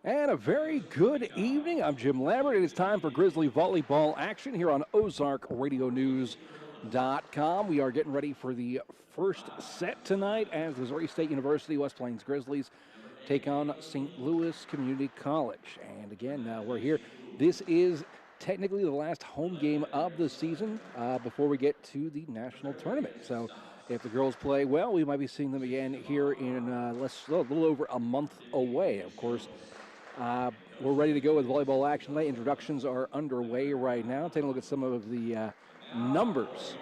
And a very good evening. I'm Jim Lambert. It is time for Grizzly Volleyball action here on OzarkRadioNews.com. We are getting ready for the first set tonight as Missouri State University West Plains Grizzlies take on St. Louis Community College. And again, we're here. This is technically the last home game of the season before we get to the national tournament. So if the girls play well, we might be seeing them again here in a little over a month away. Of course, we're ready to go with volleyball action tonight. Introductions are underway right now. Taking a look at some of the numbers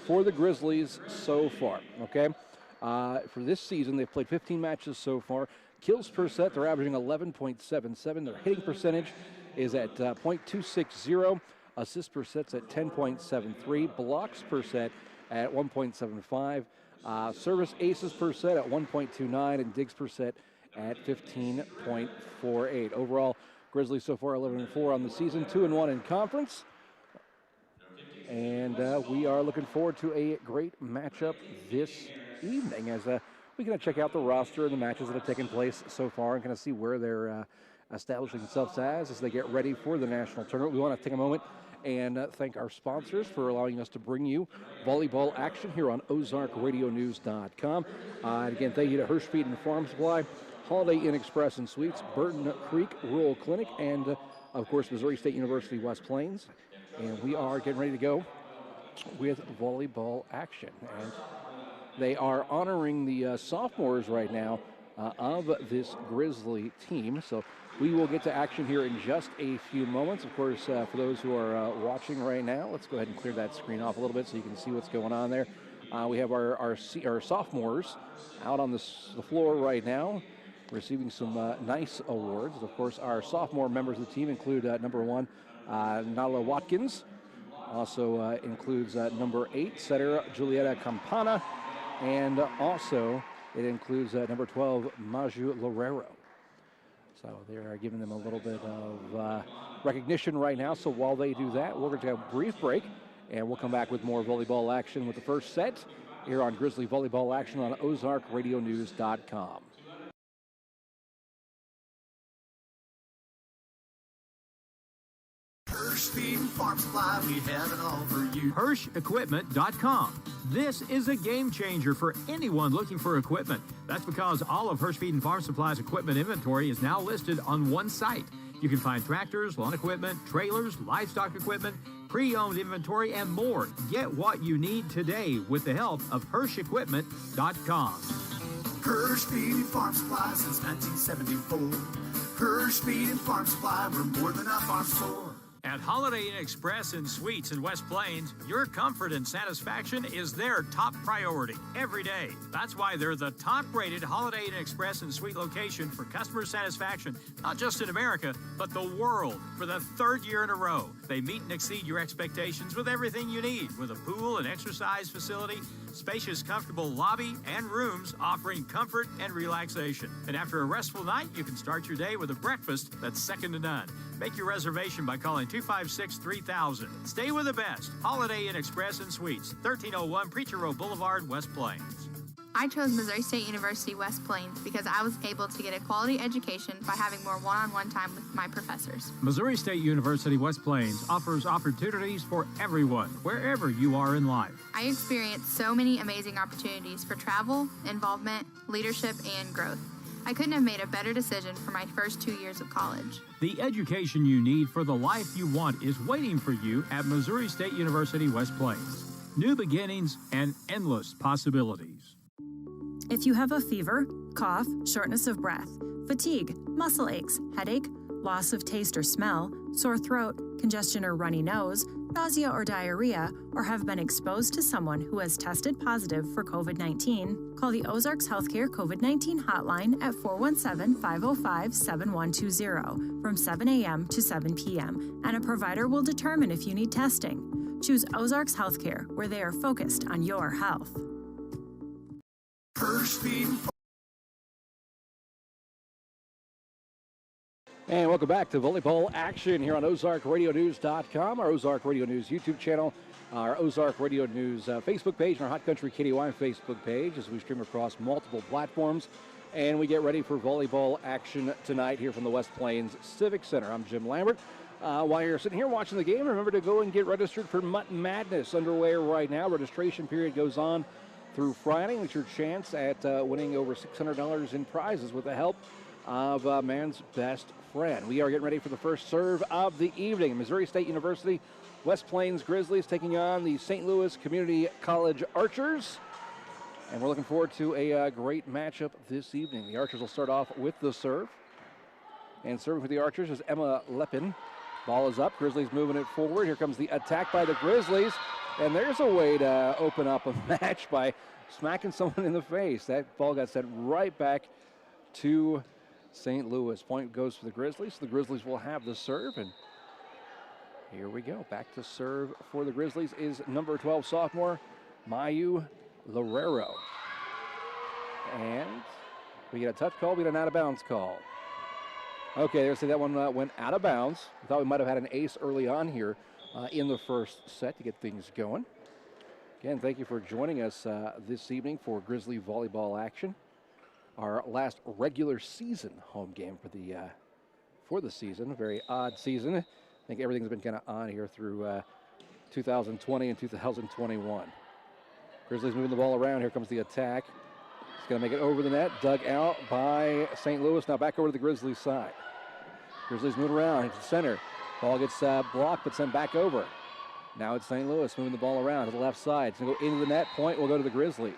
for the Grizzlies so far, okay? For this season, they've played 15 matches so far. Kills per set, they're averaging 11.77. Their hitting percentage is at .260. Assists per set's at 10.73. Blocks per set at 1.75. Service aces per set at 1.29. And digs per set at 15.48. Overall, Grizzlies so far 11-4 on the season, 2-1 in conference. And we are looking forward to a great matchup this evening as we can check out the roster and the matches that have taken place so far and kind of see where they're establishing themselves as they get ready for the national tournament. We want to take a moment and thank our sponsors for allowing us to bring you volleyball action here on OzarkRadioNews.com. And again, thank you to Hirsch Feed and Farm Supply, Holiday Inn Express and Suites, Burton Creek Rural Clinic, and of course Missouri State University West Plains. And we are getting ready to go with volleyball action. And they are honoring the sophomores right now of this Grizzly team. So we will get to action here in just a few moments. Of course, for those who are watching right now, let's go ahead and clear that screen off a little bit so you can see what's going on there. We have our sophomores out on the floor right now, receiving some nice awards. Of course, our sophomore members of the team include number 1, Nala Watkins. Also includes number 8, setter Julieta Campana. And also it includes number 12, Maju Lorero. So they are giving them a little bit of recognition right now. So while they do that, we're going to have a brief break, and we'll come back with more volleyball action with the first set here on Grizzly Volleyball Action on OzarkRadioNews.com. Hirsch Feed and Farm Supply, we have it all for you. HirschEquipment.com. This is a game changer for anyone looking for equipment. That's because all of Hirsch Feed and Farm Supply's equipment inventory is now listed on one site. You can find tractors, lawn equipment, trailers, livestock equipment, pre-owned inventory, and more. Get what you need today with the help of HirschEquipment.com. Hirsch Feed and Farm Supply since 1974. Hirsch Feed and Farm Supply, we're more than a farm store. At Holiday Inn Express and Suites in West Plains, your comfort and satisfaction is their top priority every day. That's why they're the top-rated Holiday Inn Express and Suite location for customer satisfaction, not just in America, but the world, for the 3rd year in a row. They meet and exceed your expectations with everything you need, with a pool and exercise facility, spacious, comfortable lobby, and rooms offering comfort and relaxation. And after a restful night, you can start your day with a breakfast that's second to none. Make your reservation by calling 256-3000. Stay with the best. Holiday Inn Express and Suites, 1301 Preacher Row Boulevard, West Plains. I chose Missouri State University West Plains because I was able to get a quality education by having more one-on-one time with my professors. Missouri State University West Plains offers opportunities for everyone, wherever you are in life. I experienced so many amazing opportunities for travel, involvement, leadership, and growth. I couldn't have made a better decision for my first 2 years of college. The education you need for the life you want is waiting for you at Missouri State University West Plains. New beginnings and endless possibilities. If you have a fever, cough, shortness of breath, fatigue, muscle aches, headache, loss of taste or smell, sore throat, congestion or runny nose, nausea or diarrhea, or have been exposed to someone who has tested positive for COVID-19, call the Ozarks Healthcare COVID-19 hotline at 417-505-7120 from 7 a.m. to 7 p.m., and a provider will determine if you need testing. Choose Ozarks Healthcare, where they are focused on your health. Hirsch Feed and And welcome back to volleyball action here on OzarkRadioNews.com, our Ozark Radio News YouTube channel, our Ozark Radio News Facebook page, and our Hot Country KDY Facebook page as we stream across multiple platforms and we get ready for volleyball action tonight here from the West Plains Civic Center. I'm Jim Lambert. While you're sitting here watching the game, remember to go and get registered for Mutton Madness underway right now. Registration period goes on through Friday. It's your chance at winning over $600 in prizes with the help of man's best friend. We are getting ready for the first serve of the evening. Missouri State University West Plains Grizzlies taking on the St. Louis Community College Archers. And we're looking forward to a great matchup this evening. The Archers will start off with the serve. And serving for the Archers is Emma Lepin. Ball is up. Grizzlies moving it forward. Here comes the attack by the Grizzlies. And there's a way to open up a match by smacking someone in the face. That ball got sent right back to St. Louis. Point goes for the Grizzlies. The Grizzlies will have the serve. And here we go. Back to serve for the Grizzlies is number 12 sophomore, Mayu Lorero. And we get a touch call. We get an out-of-bounds call. Okay, there's that one went out of bounds. I thought we might have had an ace early on here in the first set to get things going. Again, thank you for joining us this evening for Grizzly Volleyball action. Our last regular season home game for the season. A very odd season. I think everything's been kind of odd here through 2020 and 2021. Grizzlies moving the ball around. Here comes the attack. It's going to make it over the net. Dug out by St. Louis. Now back over to the Grizzlies side. Grizzlies move around into the center. Ball gets blocked but sent back over. Now it's St. Louis moving the ball around to the left side. It's going to go into the net. Point will go to the Grizzlies.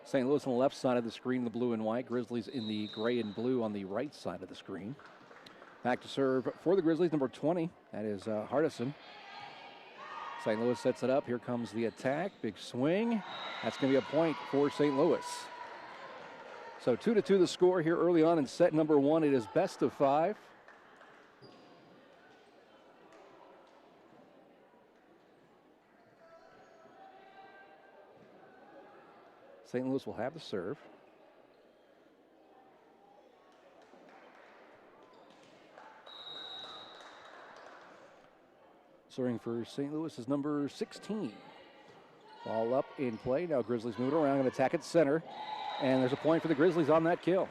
St. Louis on the left side of the screen, the blue and white. Grizzlies in the gray and blue on the right side of the screen. Back to serve for the Grizzlies, number 20. That is Hardison. St. Louis sets it up. Here comes the attack. Big swing. That's going to be a point for St. Louis. So 2-2 the score here early on in set number 1. It is best of 5. St. Louis will have the serve. Serving for St. Louis is number 16. Ball up in play. Now Grizzlies move it around and attack at center. And there's a point for the Grizzlies on that kill.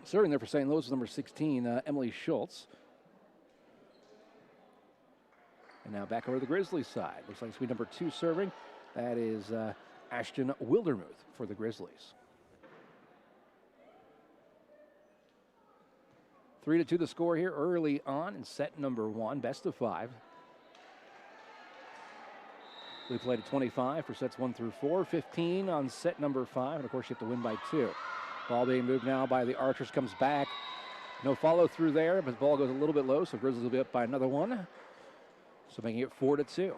Serving there for St. Louis is number 16, Emily Schultz. And now back over to the Grizzlies side. Looks like it's going to be number 2 serving. That is Ashton Wildermuth for the Grizzlies. 3-2 the score here early on in set number 1, best of 5. We played at 25 for sets 1 through 4, 15 on set number 5, and of course you have to win by 2. Ball being moved now by the Archers, comes back. No follow through there, but the ball goes a little bit low, so Grizzlies will be up by another one. So making it 4-2.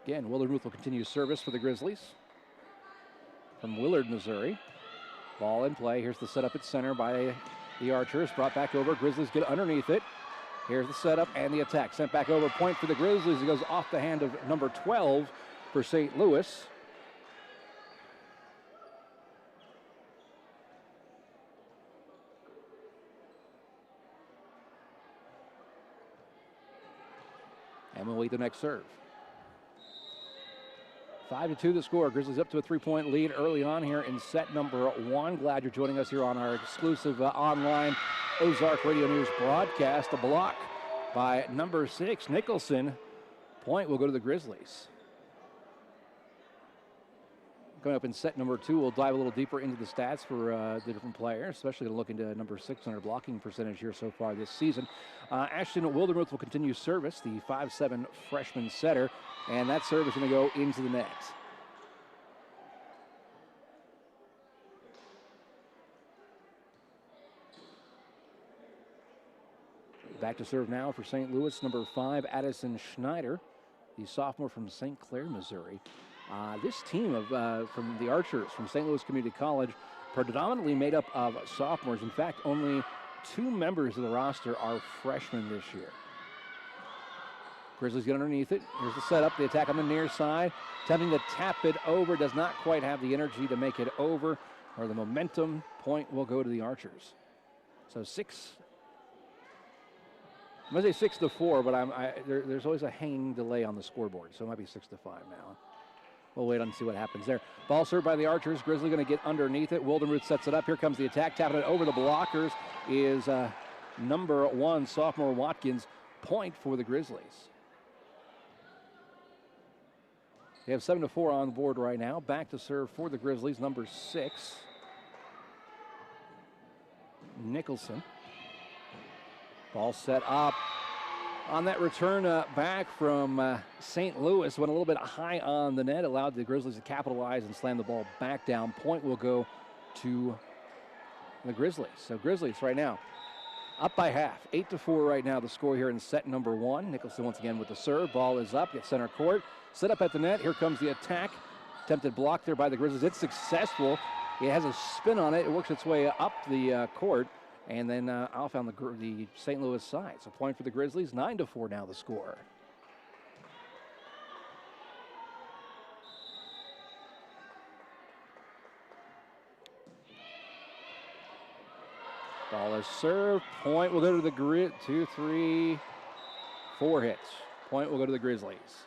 Again, Wildermuth will continue service for the Grizzlies from Willard, Missouri. Ball in play. Here's the setup at center by the Archers. Brought back over. Grizzlies get underneath it. Here's the setup and the attack. Sent back over. Point for the Grizzlies. It goes off the hand of number 12 for St. Louis. And we'll wait the next serve. 5-2 the score. Grizzlies up to a 3-point lead early on here in set number 1. Glad you're joining us here on our exclusive online Ozark Radio News broadcast. A block by number 6, Nicholson. Point will go to the Grizzlies. Coming up in set number 2, we'll dive a little deeper into the stats for the different players, especially to look into number 6 on our blocking percentage here so far this season. Ashton Wildermuth will continue service, the 5'7" freshman setter, and that serve is going to go into the net. Back to serve now for St. Louis, number 5, Addison Schneider, the sophomore from St. Clair, Missouri. This team from the Archers from St. Louis Community College, predominantly made up of sophomores. In fact, only 2 members of the roster are freshmen this year. Grizzlies get underneath it. Here's the setup, the attack on the near side. Attempting to tap it over, does not quite have the energy to make it over, or the momentum. Point will go to the Archers. So I'm going to say 6-4, but there's always a hanging delay on the scoreboard, so it might be 6-5 now. We'll wait and see what happens there. Ball served by the Archers. Grizzly going to get underneath it. Wildenruth sets it up. Here comes the attack. Tapping it over the blockers is number 1, sophomore Watkins. Point for the Grizzlies. They have 7-4 on the board right now. Back to serve for the Grizzlies, number 6, Nicholson. Ball set up. On that return back from St. Louis, went a little bit high on the net, allowed the Grizzlies to capitalize and slam the ball back down. Point will go to the Grizzlies. So Grizzlies right now up by half, 8-4 right now the score here in set number 1. Nicholson once again with the serve. Ball is up, gets center court, set up at the net. Here comes the attack. Attempted block there by the Grizzlies. It's successful. It has a spin on it. It works its way up the court. And then off on the St. Louis side. So point for the Grizzlies, 9-4 now the score. Ball is served. Point will go to the 2, 3, 4 hits. Point will go to the Grizzlies.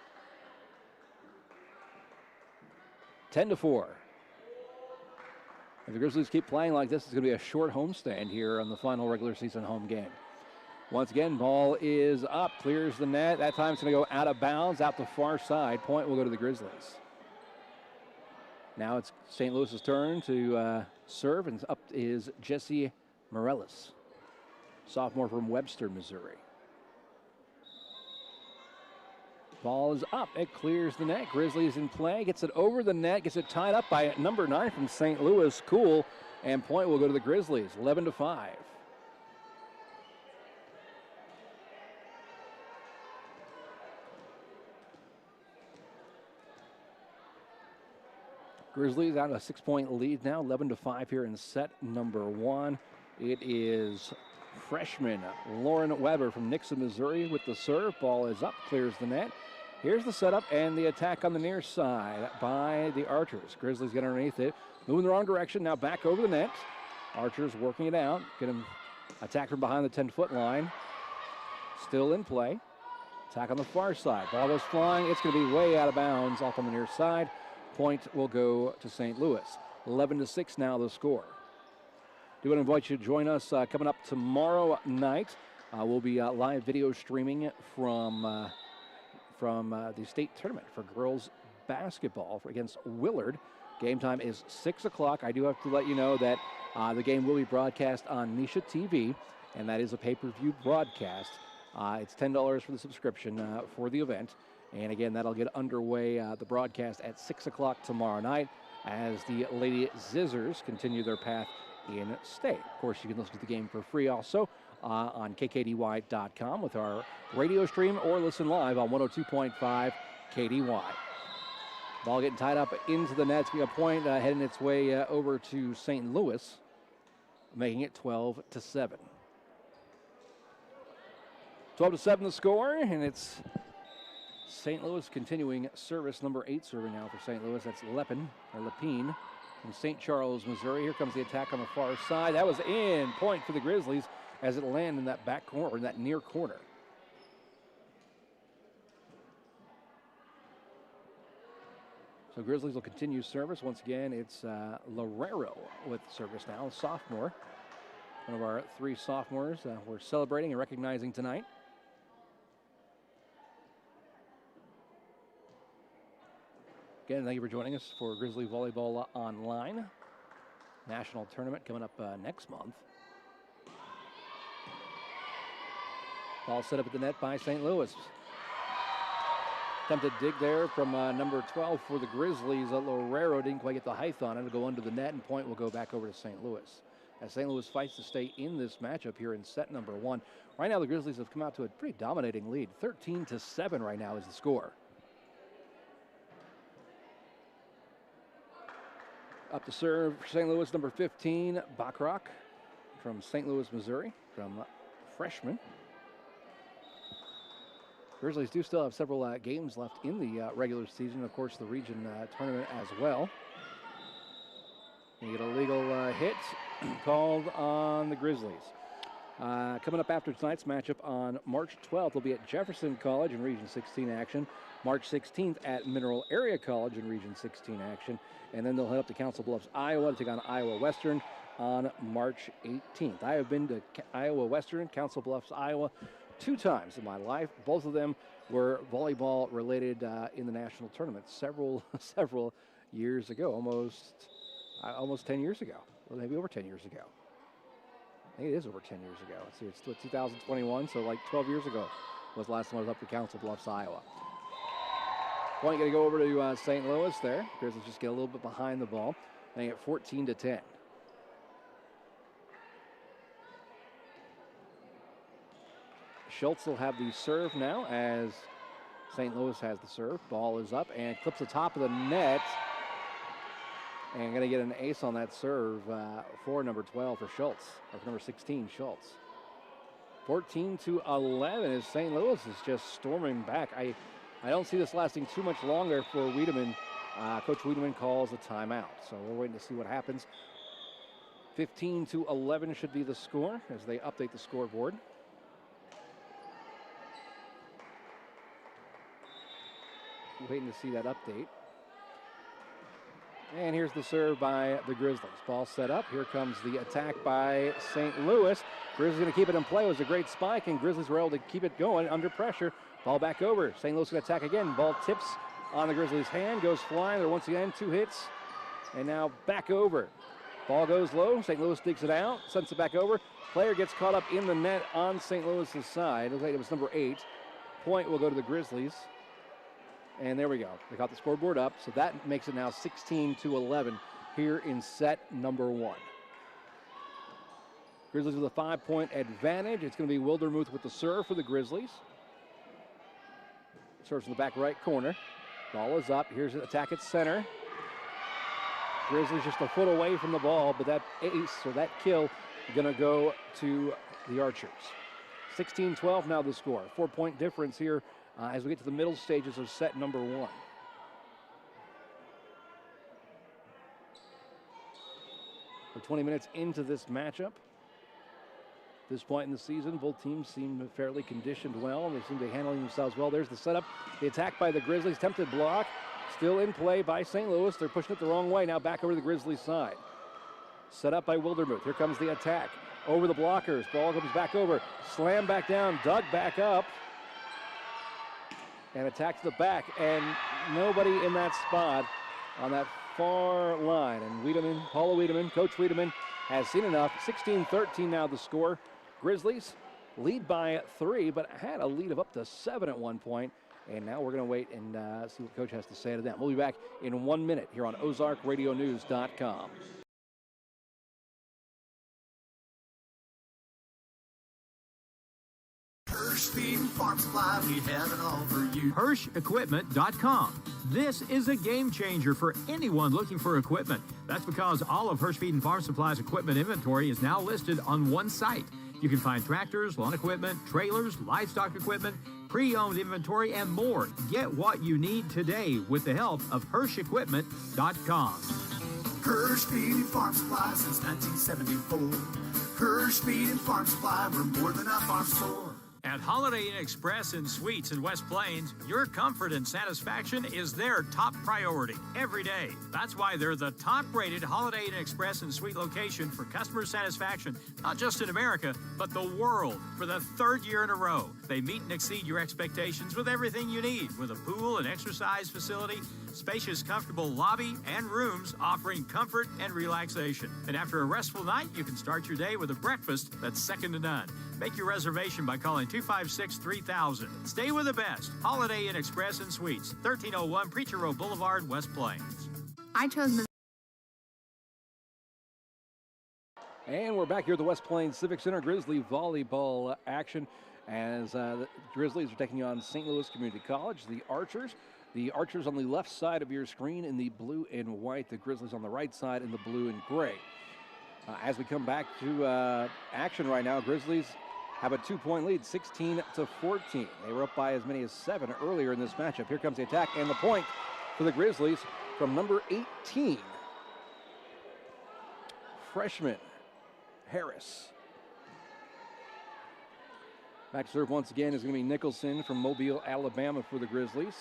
10-4. If the Grizzlies keep playing like this, it's going to be a short homestand here on the final regular season home game. Once again, ball is up, clears the net. That time it's going to go out of bounds, out the far side. Point will go to the Grizzlies. Now it's St. Louis's turn to serve, and up is Jesse Morellis, sophomore from Webster, Missouri. Ball is up. It clears the net. Grizzlies in play. Gets it over the net. Gets it tied up by number 9 from St. Louis, Cool. And point will go to the Grizzlies, 11-5. Grizzlies out a 6-point lead now, 11-5 here in set number 1. It is freshman Lauren Weber from Nixon, Missouri with the serve. Ball is up, clears the net. Here's the setup and the attack on the near side by the Archers. Grizzlies get underneath it, moving the wrong direction, now back over the net. Archers working it out, get him attack from behind the 10-foot line. Still in play. Attack on the far side. Ball is flying, it's going to be way out of bounds off on the near side. Point will go to St. Louis. 11-6 now the score. Do want to invite you to join us coming up tomorrow night. We'll be live video streaming from the state tournament for girls basketball against Willard. Game time is 6 o'clock. I do have to let you know that the game will be broadcast on Nisha TV, and that is a pay-per-view broadcast. It's $10 for the subscription for the event. And again, that'll get underway, the broadcast at 6 o'clock tomorrow night as the Lady Zizzers continue their path in state. Of course, you can listen to the game for free also on kkdy.com with our radio stream, or listen live on 102.5 KDY. Ball getting tied up into the net. It's going to be a point heading its way over to St. Louis, making it 12-7. 12-7 the score, and it's St. Louis continuing service. Number 8 serving now for St. Louis. That's Lepine from St. Charles, Missouri. Here comes the attack on the far side. That was in. Point for the Grizzlies as it landed in that back corner, in that near corner. So Grizzlies will continue service. Once again, it's Lorero with service now, sophomore. One of our 3 sophomores we're celebrating and recognizing tonight. Again, thank you for joining us for Grizzly Volleyball Online. National tournament coming up next month. Ball set up at the net by St. Louis. Attempted dig there from number 12 for the Grizzlies. Lorero didn't quite get the height on it. It'll go under the net, and point will go back over to St. Louis. As St. Louis fights to stay in this matchup here in set number 1. Right now, the Grizzlies have come out to a pretty dominating lead. 13-7 right now is the score. Up to serve for St. Louis, number 15, Bachrach from St. Louis, Missouri, from freshman. Grizzlies do still have several games left in the regular season. Of course, the region tournament as well. You get a legal hit called on the Grizzlies. Coming up after tonight's matchup on March 12th, will be at Jefferson College in Region 16 action. March 16th at Mineral Area College in Region 16 action. And then they'll head up to Council Bluffs, Iowa to take on Iowa Western on March 18th. I have been to Iowa Western, Council Bluffs, Iowa 2 times in my life. Both of them were volleyball related in the national tournament several years ago, almost 10 years ago, or maybe over 10 years ago. I think it is over 10 years ago. Let's see, it's 2021, so like 12 years ago was the last time I was up to Council Bluffs, Iowa. Point going to go over to St. Louis there. Grizzlies just get a little bit behind the ball. They get 14-10. Schultz will have the serve now as St. Louis has the serve. Ball is up and clips the top of the net. And going to get an ace on that serve for number 12 for Schultz, or for number 16, Schultz. 14-11 as St. Louis is just storming back. I don't see this lasting too much longer for Wiedemann. Coach Wiedemann calls a timeout, so we're waiting to see what happens. 15-11 should be the score as they update the scoreboard. Waiting to see that update. And here's the serve by the Grizzlies. Ball set up. Here comes the attack by St. Louis. Grizzlies going to keep it in play. It was a great spike, and Grizzlies were able to keep it going under pressure. Ball back over. St. Louis going to attack again. Ball tips on the Grizzlies' hand. Goes flying. There once again 2 hits. And now back over. Ball goes low. St. Louis digs it out. Sends it back over. Player gets caught up in the net on St. Louis' side. Looks like it was number 8. Point will go to the Grizzlies. And there we go. They got the scoreboard up, so that makes it now 16-11 here in set number 1. Grizzlies with a 5-point advantage. It's going to be Wildermuth with the serve for the Grizzlies. Serves in the back right corner. Ball is up. Here's an attack at center. Grizzlies just a foot away from the ball, but that ace or that kill is going to go to the Archers. 16-12 now the score. 4-point difference here as we get to the middle stages of set number 1. We're 20 minutes into this matchup. At this point in the season, both teams seem fairly conditioned well. They seem to be handling themselves well. There's the setup. The attack by the Grizzlies. Tempted block. Still in play by St. Louis. They're pushing it the wrong way. Now back over to the Grizzlies side. Set up by Wildermuth. Here comes the attack. Over the blockers. Ball comes back over. Slam back down. Dug back up. And attack to the back, and nobody in that spot on that far line. And Wiedemann, Paula Wiedemann, Coach Wiedemann has seen enough. 16-13 now the score. Grizzlies lead by 3, but had a lead of up to 7 at one point. And now we're going to wait and see what Coach has to say to them. We'll be back in 1 minute here on OzarkRadioNews.com. Hirsch Feed and Farm Supply, we have it all for you. HirschEquipment.com. This is a game changer for anyone looking for equipment. That's because all of Hirsch Feed and Farm Supply's equipment inventory is now listed on one site. You can find tractors, lawn equipment, trailers, livestock equipment, pre-owned inventory, and more. Get what you need today with the help of HirschEquipment.com. Hirsch Feed and Farm Supply since 1974. Hirsch Feed and Farm Supply, we're more than a farm store. At Holiday Inn Express and Suites in West Plains, your comfort and satisfaction is their top priority every day. That's why they're the top-rated Holiday Inn Express and Suite location for customer satisfaction, not just in America, but the world, for the 3rd year in a row. They meet and exceed your expectations with everything you need, with a pool and exercise facility, spacious, comfortable lobby, and rooms offering comfort and relaxation. And after a restful night, you can start your day with a breakfast that's second to none. Make your reservation by calling 256-3000. Stay with the best. Holiday Inn Express and Suites, 1301 Preacher Road Boulevard, West Plains. I chose And we're back here at the West Plains Civic Center. Grizzly volleyball action as the Grizzlies are taking on St. Louis Community College. The Archers on the left side of your screen in the blue and white. The Grizzlies on the right side in the blue and gray. As we come back to action right now, Grizzlies have a 2-point lead, 16-14. They were up by as many as 7 earlier in this matchup. Here comes the attack and the point for the Grizzlies from number 18, freshman Harris. Back to serve once again is going to be Nicholson from Mobile, Alabama for the Grizzlies.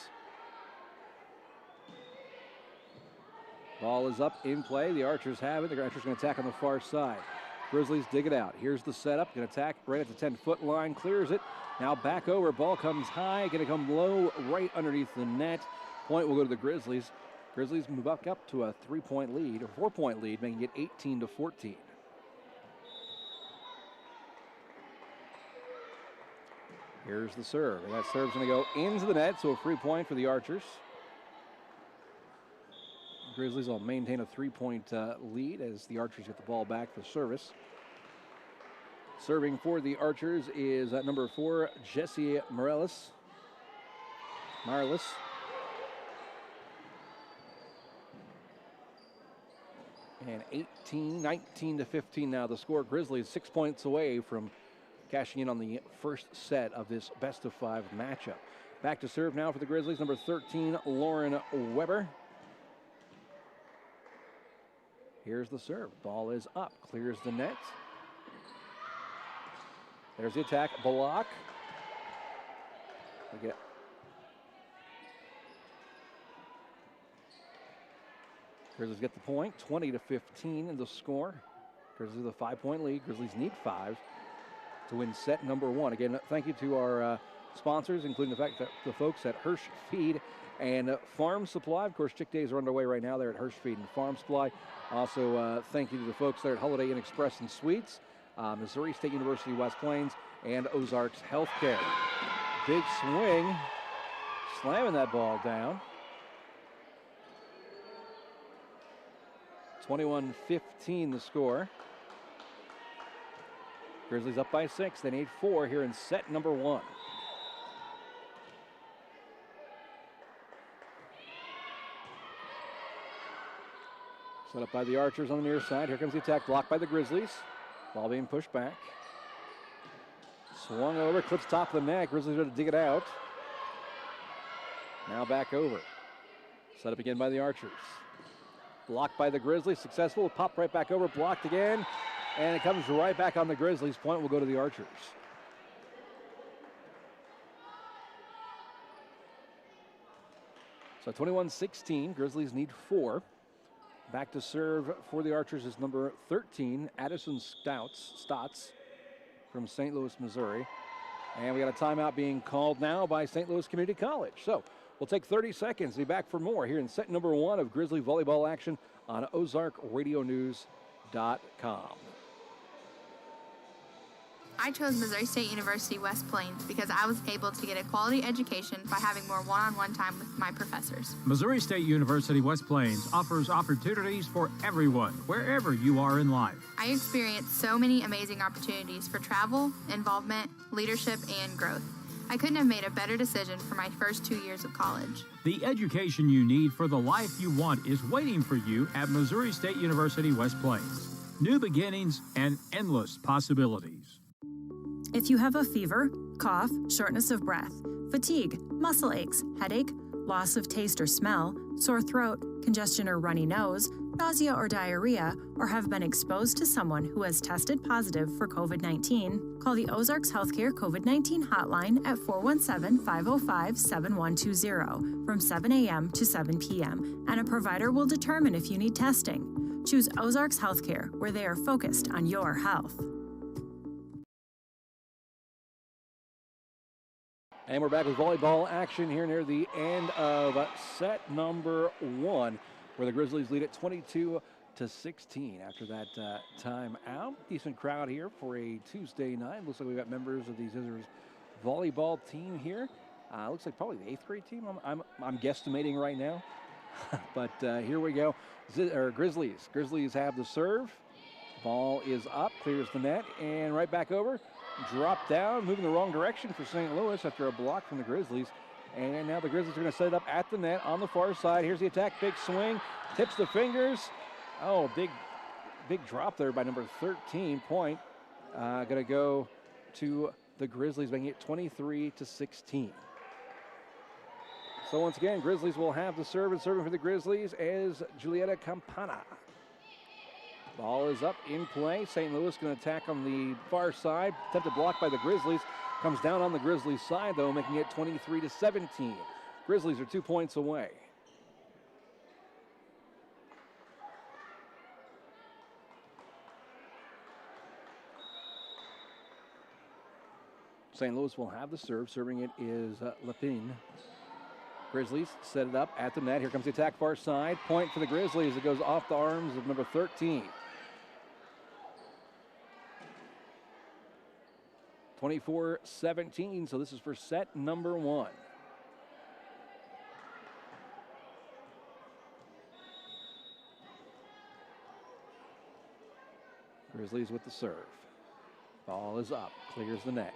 Ball is up in play. The Archers have it. The Archers going to attack on the far side. Grizzlies dig it out. Here's the setup. Going to attack right at the 10-foot line. Clears it. Now back over. Ball comes high. Going to come low right underneath the net. Point will go to the Grizzlies. Grizzlies move back up to a 3-point lead, or 4-point lead, making it 18-14. Here's the serve. And that serve's going to go into the net, so a free point for the Archers. Grizzlies will maintain a 3-point lead as the Archers get the ball back for service. Serving for the Archers is number 4, Jesse Morales. And 19-15 now the score. Grizzlies 6 points away from cashing in on the first set of this best-of-5 matchup. Back to serve now for the Grizzlies, number 13, Lauren Weber. Here's the serve. Ball is up. Clears the net. There's the attack. Block. Grizzlies get the point. 20-15 in the score. Grizzlies with a 5-point lead. Grizzlies need 5 to win set number 1. Again, thank you to our sponsors, including the fact that the folks at Hirsch Feed and Farm Supply. Of course, Chick Days are underway right now there at Hirsch Feed and Farm Supply. Also, thank you to the folks there at Holiday Inn Express and Suites, Missouri State University West Plains, and Ozarks Healthcare. Big swing, slamming that ball down. 21-15 the score. Grizzlies up by 6. They need 4 here in set number 1. Set up by the Archers on the near side. Here comes the attack, blocked by the Grizzlies. Ball being pushed back. Swung over, clips top of the net. Grizzlies going to dig it out. Now back over. Set up again by the Archers. Blocked by the Grizzlies, successful. Pop right back over, blocked again. And it comes right back on the Grizzlies. Point will go to the Archers. So 21-16, Grizzlies need 4. Back to serve for the Archers is number 13, Addison Stotts from St. Louis, Missouri. And we got a timeout being called now by St. Louis Community College. So we'll take 30 seconds. Be back for more here in set number 1 of Grizzly Volleyball action on OzarkRadioNews.com. I chose Missouri State University West Plains because I was able to get a quality education by having more one-on-one time with my professors. Missouri State University West Plains offers opportunities for everyone, wherever you are in life. I experienced so many amazing opportunities for travel, involvement, leadership, and growth. I couldn't have made a better decision for my first 2 years of college. The education you need for the life you want is waiting for you at Missouri State University West Plains. New beginnings and endless possibilities. If you have a fever, cough, shortness of breath, fatigue, muscle aches, headache, loss of taste or smell, sore throat, congestion or runny nose, nausea or diarrhea, or have been exposed to someone who has tested positive for COVID-19, call the Ozarks Healthcare COVID-19 hotline at 417-505-7120 from 7 a.m. to 7 p.m., and a provider will determine if you need testing. Choose Ozarks Healthcare, where they are focused on your health. And we're back with volleyball action here near the end of set number 1, where the Grizzlies lead at 22-16 after that timeout. Decent crowd here for a Tuesday night. Looks like we've got members of the Scissors volleyball team here. Looks like probably the 8th grade team. I'm guesstimating right now, but here we go. Grizzlies have the serve. Ball is up, clears the net, and right back over. Drop down, moving the wrong direction for St. Louis after a block from the Grizzlies. And now the Grizzlies are going to set it up at the net on the far side. Here's the attack, big swing, tips the fingers. Oh, big drop there by number 13, Point. Going to go to the Grizzlies, making it 23-16. So once again, Grizzlies will have the serve, and serving for the Grizzlies is Julieta Campana. Ball is up in play. St. Louis going to attack on the far side. Attempted block by the Grizzlies. Comes down on the Grizzlies side, though, making it 23-17. Grizzlies are 2 points away. St. Louis will have the serve. Serving it is Lepine. Grizzlies set it up at the net. Here comes the attack far side. Point for the Grizzlies. It goes off the arms of number 13. 24-17, so this is for set number 1. Grizzlies with the serve. Ball is up, clears the net.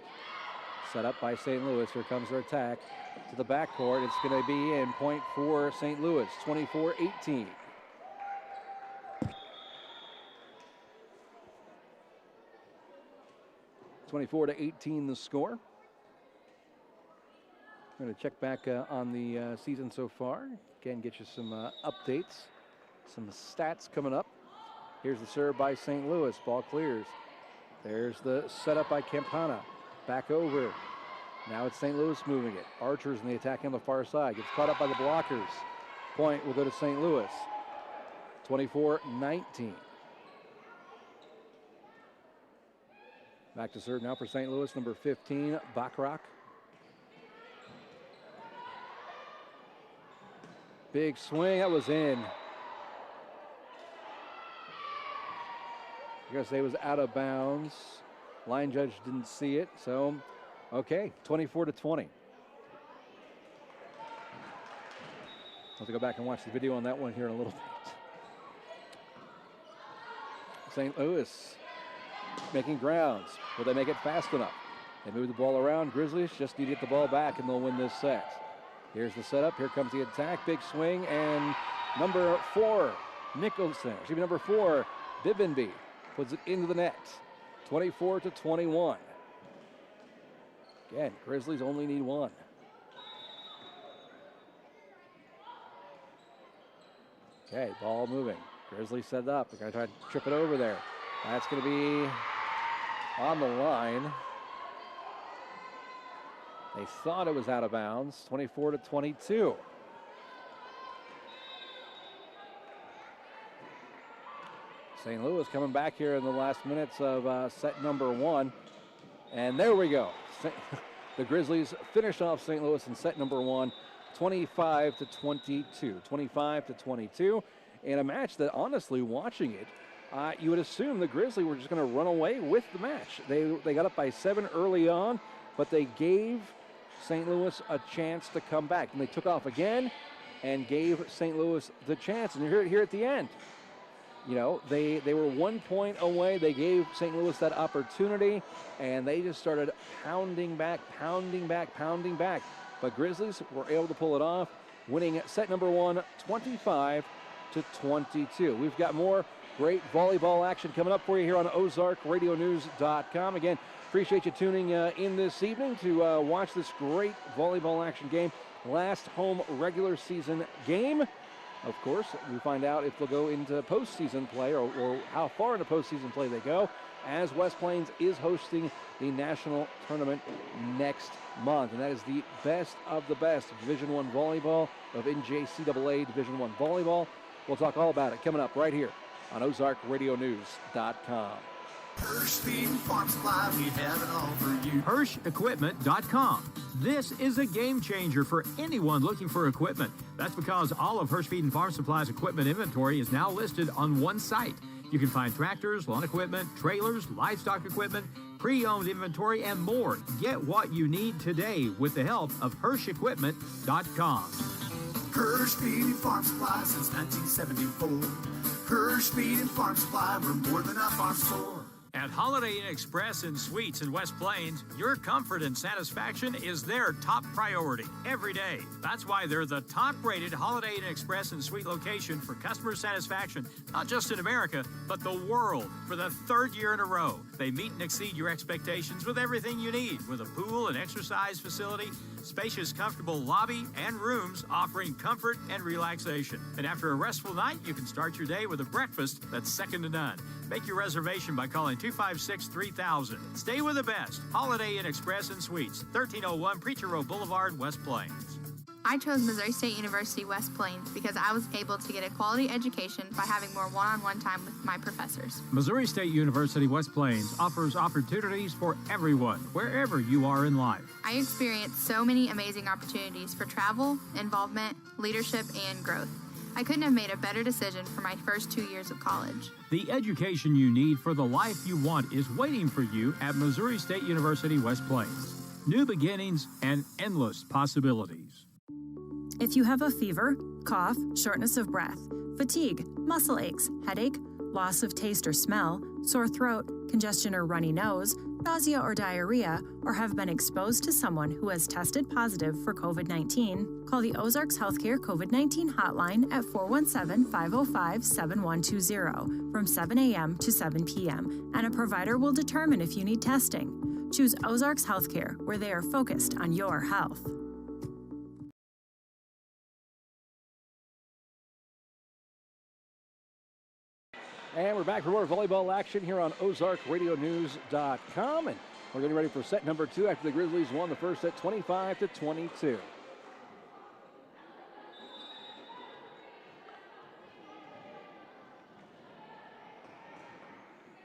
Set up by St. Louis. Here comes their attack to the backcourt. It's going to be in. Point for St. Louis, 24-18. (24-18) the score. I'm going to check back on the season so far. Again, get you some updates, some stats coming up. Here's the serve by St. Louis. Ball clears. There's the setup by Campana. Back over. Now it's St. Louis moving it. Archer's in the attack on the far side. Gets caught up by the blockers. Point will go to St. Louis. 24-19. Back to serve now for St. Louis, number 15, Bachrach. Big swing, that was in. I guess it was out of bounds. Line judge didn't see it, so okay, 24-20. I'll have to go back and watch the video on that one here in a little bit. St. Louis making grounds. Will they make it fast enough? They move the ball around. Grizzlies just need to get the ball back and they'll win this set. Here's the setup. Here comes the attack. Big swing, and number 4, Nicholson. Excuse me, number 4, Bibbenby puts it into the net. 24-21. Again, Grizzlies only need one. Okay, ball moving. Grizzlies set it up. They're going to try to trip it over there. That's going to be on the line. They thought it was out of bounds. 24-22. St. Louis coming back here in the last minutes of set number 1. And there we go. The Grizzlies finish off St. Louis in set number 1, 25-22. 25-22. In a match that, honestly, watching it, you would assume the Grizzlies were just going to run away with the match. They got up by 7 early on, but they gave St. Louis a chance to come back. And they took off again and gave St. Louis the chance. And you hear it here at the end. You know, they were 1 point away. They gave St. Louis that opportunity, and they just started pounding back. But Grizzlies were able to pull it off, winning set number 1, 25-22. We've got more great volleyball action coming up for you here on OzarkRadioNews.com. Again, appreciate you tuning in this evening to watch this great volleyball action game. Last home regular season game. Of course, we find out if they'll go into postseason play or how far into postseason play they go, as West Plains is hosting the national tournament next month. And that is the best of the best Division I volleyball of NJCAA Division I volleyball. We'll talk all about it coming up right here on OzarkRadioNews.com. Hirsch Feed and Farm Supply, we have it all for you. HirschEquipment.com. This is a game changer for anyone looking for equipment. That's because all of Hirsch Feed and Farm Supply's equipment inventory is now listed on one site. You can find tractors, lawn equipment, trailers, livestock equipment, pre-owned inventory, and more. Get what you need today with the help of HirschEquipment.com. Hirsch Feed and Farm Supply since 1974. Hirsch Feed and Farm Supply, we're more than a farm store. At Holiday Inn Express and Suites in West Plains, your comfort and satisfaction is their top priority every day. That's why they're the top-rated Holiday Inn Express and Suite location for customer satisfaction, not just in America, but the world. For the third year in a row, they meet and exceed your expectations with everything you need, with a pool and exercise facility, spacious, comfortable lobby, and rooms offering comfort and relaxation. And after a restful night, you can start your day with a breakfast that's second to none. Make your reservation by calling 256-3000. Stay with the best. Holiday Inn Express and Suites, 1301 Preacher Row Boulevard, West Plains. I chose Missouri State University West Plains because I was able to get a quality education by having more one-on-one time with my professors. Missouri State University West Plains offers opportunities for everyone, wherever you are in life. I experienced so many amazing opportunities for travel, involvement, leadership, and growth. I couldn't have made a better decision for my first 2 years of college. The education you need for the life you want is waiting for you at Missouri State University West Plains. New beginnings and endless possibilities. If you have a fever, cough, shortness of breath, fatigue, muscle aches, headache, loss of taste or smell, sore throat, congestion or runny nose, nausea or diarrhea, or have been exposed to someone who has tested positive for COVID-19, call the Ozarks Healthcare COVID-19 hotline at 417-505-7120 from 7 a.m. to 7 p.m., and a provider will determine if you need testing. Choose Ozarks Healthcare, where they are focused on your health. And we're back for more volleyball action here on OzarkRadioNews.com. And we're getting ready for set number 2 after the Grizzlies won the first set 25-22.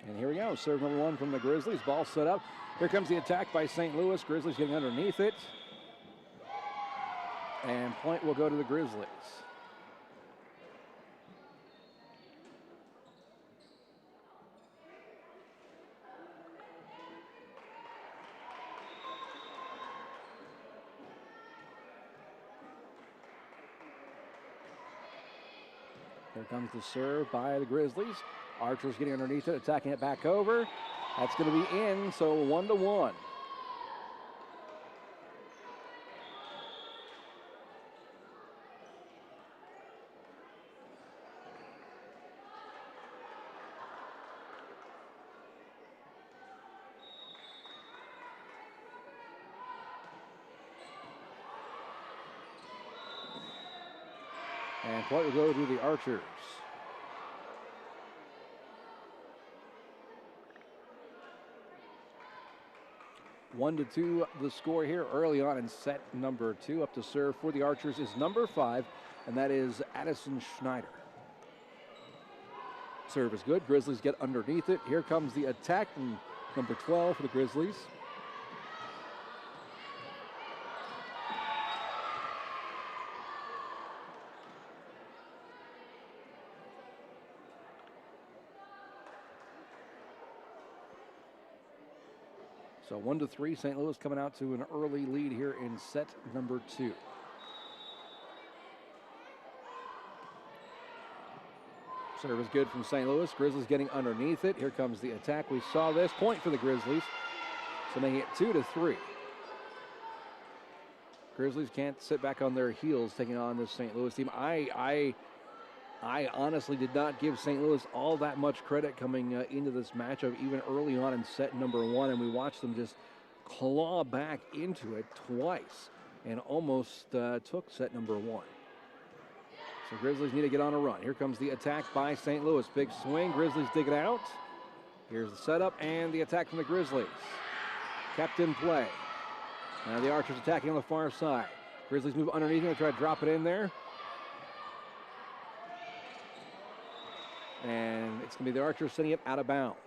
And here we go. Serve number 1 from the Grizzlies. Ball set up. Here comes the attack by St. Louis. Grizzlies getting underneath it. And point will go to the Grizzlies. Here comes the serve by the Grizzlies. Archer's getting underneath it, attacking it back over. That's going to be in, so 1-1. And point will go to the Archers. One to 2, the score here early on in set number 2. Up to serve for the Archers is number 5, and that is Addison Schneider. Serve is good. Grizzlies get underneath it. Here comes the attack, and number 12 for the Grizzlies. So 1-3, St. Louis coming out to an early lead here in set number 2. Serve is good from St. Louis. Grizzlies getting underneath it. Here comes the attack. We saw this. Point for the Grizzlies. So making it 2-3. Grizzlies can't sit back on their heels taking on this St. Louis team. I honestly did not give St. Louis all that much credit coming into this matchup, even early on in set number 1, and we watched them just claw back into it twice and almost took set number 1. So Grizzlies need to get on a run. Here comes the attack by St. Louis. Big swing. Grizzlies dig it out. Here's the setup and the attack from the Grizzlies. Kept in play. Now the Archers attacking on the far side. Grizzlies move underneath and try to drop it in there. And it's going to be the Archers sending it out of bounds.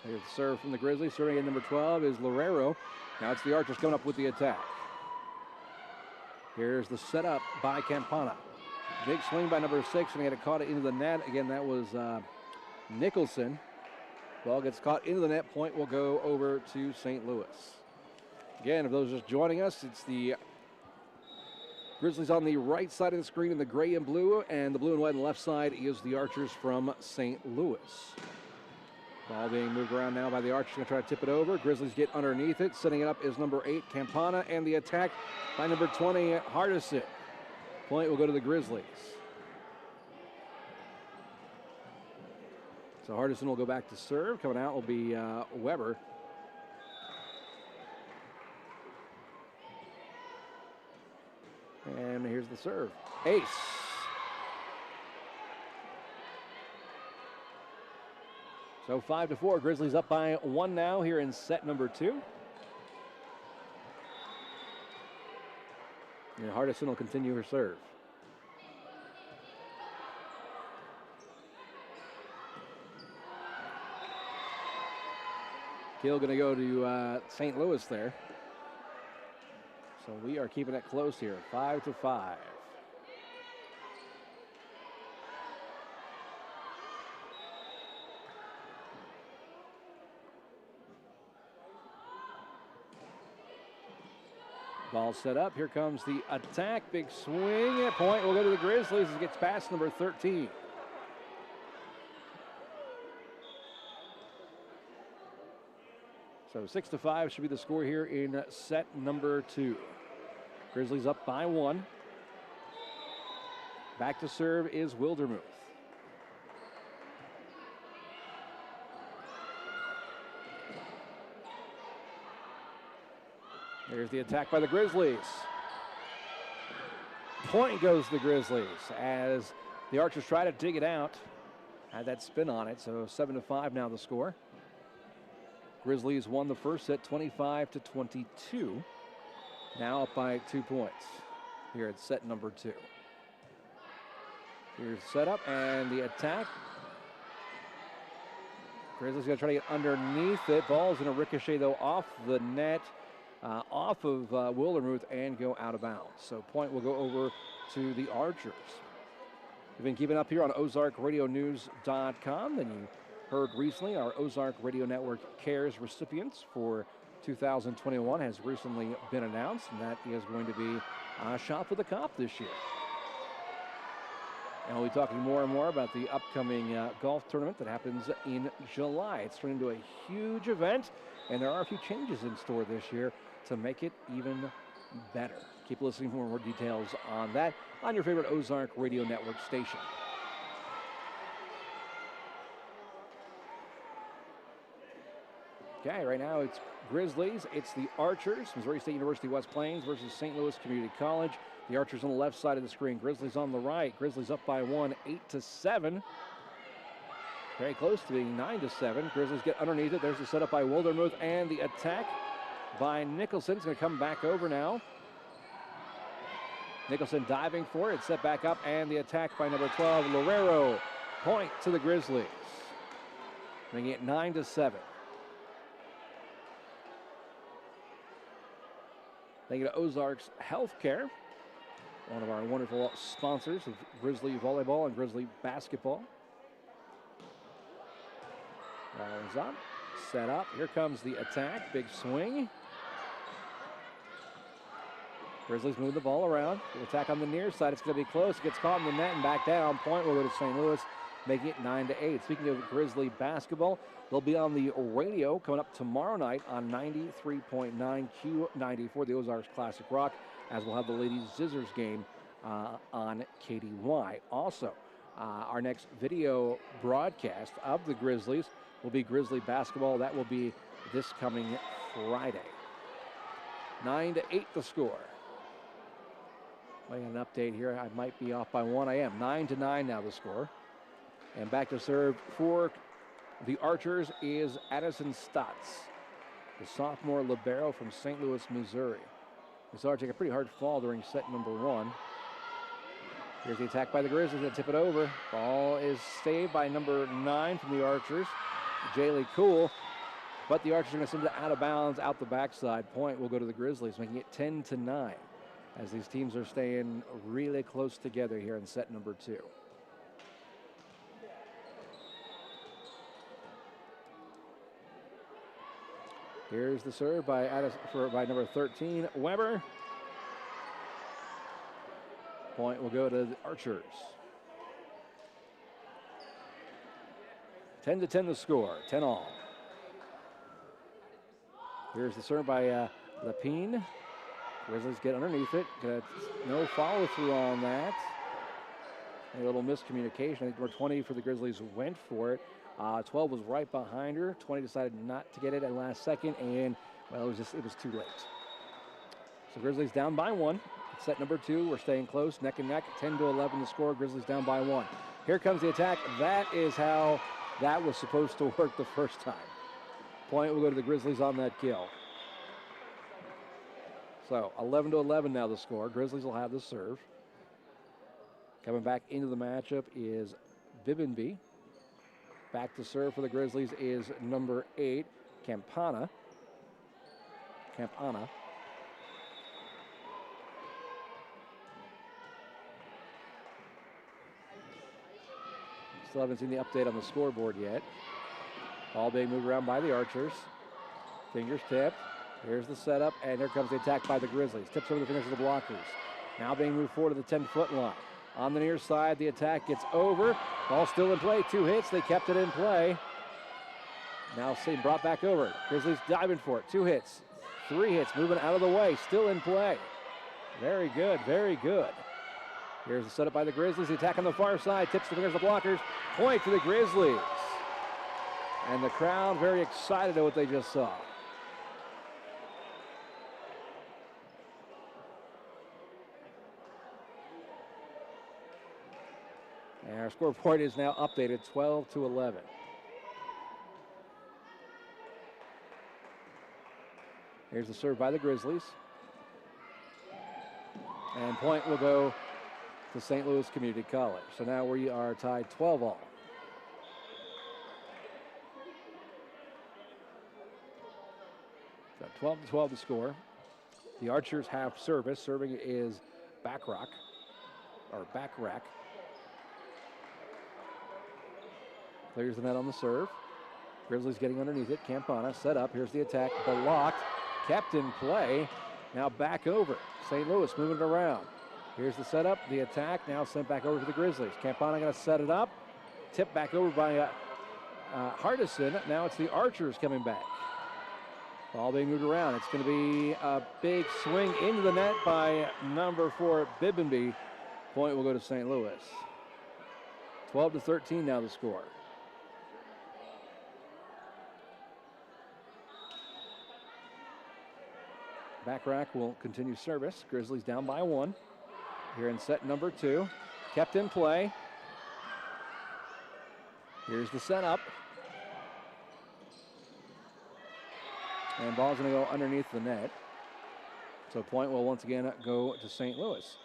Here's the serve from the Grizzlies. Serving at number 12 is Lorero. Now it's the Archers coming up with the attack. Here's the setup by Campana. Big swing by number 6, and he had it caught it into the net. Again, that was Nicholson. Ball gets caught into the net. Point will go over to St. Louis. Again, if those just joining us, it's the Grizzlies on the right side of the screen in the gray and blue, and the blue and white on the left side is the Archers from St. Louis. Ball being moved around now by the Archers. Going to try to tip it over. Grizzlies get underneath it. Setting it up is number 8, Campana, and the attack by number 20, Hardison. Point will go to the Grizzlies. So Hardison will go back to serve. Coming out will be Weber. And here's the serve. Ace. So 5-4. Grizzlies up by 1 now here in set number 2. And Hardison will continue her serve. Kill going to go to St. Louis there. So we are keeping it close here, 5-5. Ball set up. Here comes the attack. Big swing. At point will go to the Grizzlies as it gets past number 13. So 6-5 should be the score here in set number 2. Grizzlies up by 1. Back to serve is Wildermuth. There's the attack by the Grizzlies. Point goes to the Grizzlies as the Archers try to dig it out. Had that spin on it, so 7-5 now the score. Grizzlies won the first set 25-22. Now up by 2 points here at set number 2. Here's the setup and the attack. Grizzlies going to try to get underneath it. Ball's going to ricochet, though, off the net, off of Wildermuth, and go out of bounds. So point will go over to the Archers. You've been keeping up here on OzarkRadioNews.com. Then you heard recently our Ozark Radio Network Cares recipients for 2021 has recently been announced, and that is going to be Shop with a Cop this year. And we'll be talking more and more about the upcoming golf tournament that happens in July. It's turned into a huge event, and there are a few changes in store this year to make it even better. Keep listening for more details on that on your favorite Ozark Radio Network station. Okay, right now it's Grizzlies, it's the Archers, Missouri State University West Plains versus St. Louis Community College. The Archers on the left side of the screen, Grizzlies on the right. Grizzlies up by 1, 8-7. Very close to being 9-7. Grizzlies get underneath it. There's the setup by Wildermuth and the attack by Nicholson. It's going to come back over now. Nicholson diving for it, set back up, and the attack by number 12, Lorero. Point to the Grizzlies, making it 9-7. Thank you to Ozarks Healthcare, one of our wonderful sponsors of Grizzly Volleyball and Grizzly Basketball. Ball is up, set up. Here comes the attack. Big swing. Grizzlies move the ball around. The attack on the near side. It's going to be close. It gets caught in the net and back down. Point will go to St. Louis, making it 9-8. Speaking of Grizzly basketball, they'll be on the radio coming up tomorrow night on 93.9 Q90 the Ozarks Classic Rock, as we'll have the ladies' scissors game on KDY. Also, our next video broadcast of the Grizzlies will be Grizzly basketball. That will be this coming Friday. 9-8 the score. Waiting an update here. I might be off by 1. I am. 9-9 now the score. And back to serve for the Archers is Addison Stotts, the sophomore libero from St. Louis, Missouri. We saw her take a pretty hard fall during set number 1. Here's the attack by the Grizzlies. They tip it over. Ball is saved by number 9 from the Archers, Jaylee Cool. But the Archers are going to send it out of bounds, out the backside. Point will go to the Grizzlies, making it 10-9, as these teams are staying really close together here in set number 2. Here's the serve by number 13, Weber. Point will go to the Archers. 10-10 the score, 10 all. Here's the serve by Lepine. Grizzlies get underneath it. No follow through on that. A little miscommunication. I think number 20 for the Grizzlies went for it. 12 was right behind her. 20 decided not to get it at last second, and well, it was too late. So Grizzlies down by 1. Set number 2. We're staying close, neck and neck. 10-11 the score. Grizzlies down by 1. Here comes the attack. That is how that was supposed to work the first time. Point will go to the Grizzlies on that kill. So 11-11 now the score. Grizzlies will have the serve. Coming back into the matchup is Bibbenby. Back to serve for the Grizzlies is number 8, Campana. Still haven't seen the update on the scoreboard yet. Ball being moved around by the Archers. Fingers tipped. Here's the setup, and here comes the attack by the Grizzlies. Tips over the fingers of the blockers. Now being moved forward to the 10-foot line. On the near side, the attack gets over. Ball still in play. 2 hits. They kept it in play. Now seen brought back over. Grizzlies diving for it. 2 hits. 3 hits. Moving out of the way. Still in play. Very good. Very good. Here's the setup by the Grizzlies. The attack on the far side. Tips the fingers of the blockers. Point for the Grizzlies. And the crowd very excited at what they just saw. And our scoreboard is now updated 12-11. Here's the serve by the Grizzlies. And point will go to St. Louis Community College. So now we are tied 12 all. So 12-12 to score. The Archers have service. Serving is Backrack. Clears the net on the serve. Grizzlies getting underneath it. Campana set up. Here's the attack. Blocked. Kept in play. Now back over. St. Louis moving it around. Here's the setup. The attack now sent back over to the Grizzlies. Campana going to set it up. Tipped back over by Hardison. Now it's the Archers coming back. Ball being moved around. It's going to be a big swing into the net by number 4, Bibbenby. Point will go to St. Louis. 12-13 now the score. Backrack will continue service. Grizzlies down by 1. Here in set number 2. Kept in play. Here's the setup. And ball's going to go underneath the net. So point will once again go to St. Louis.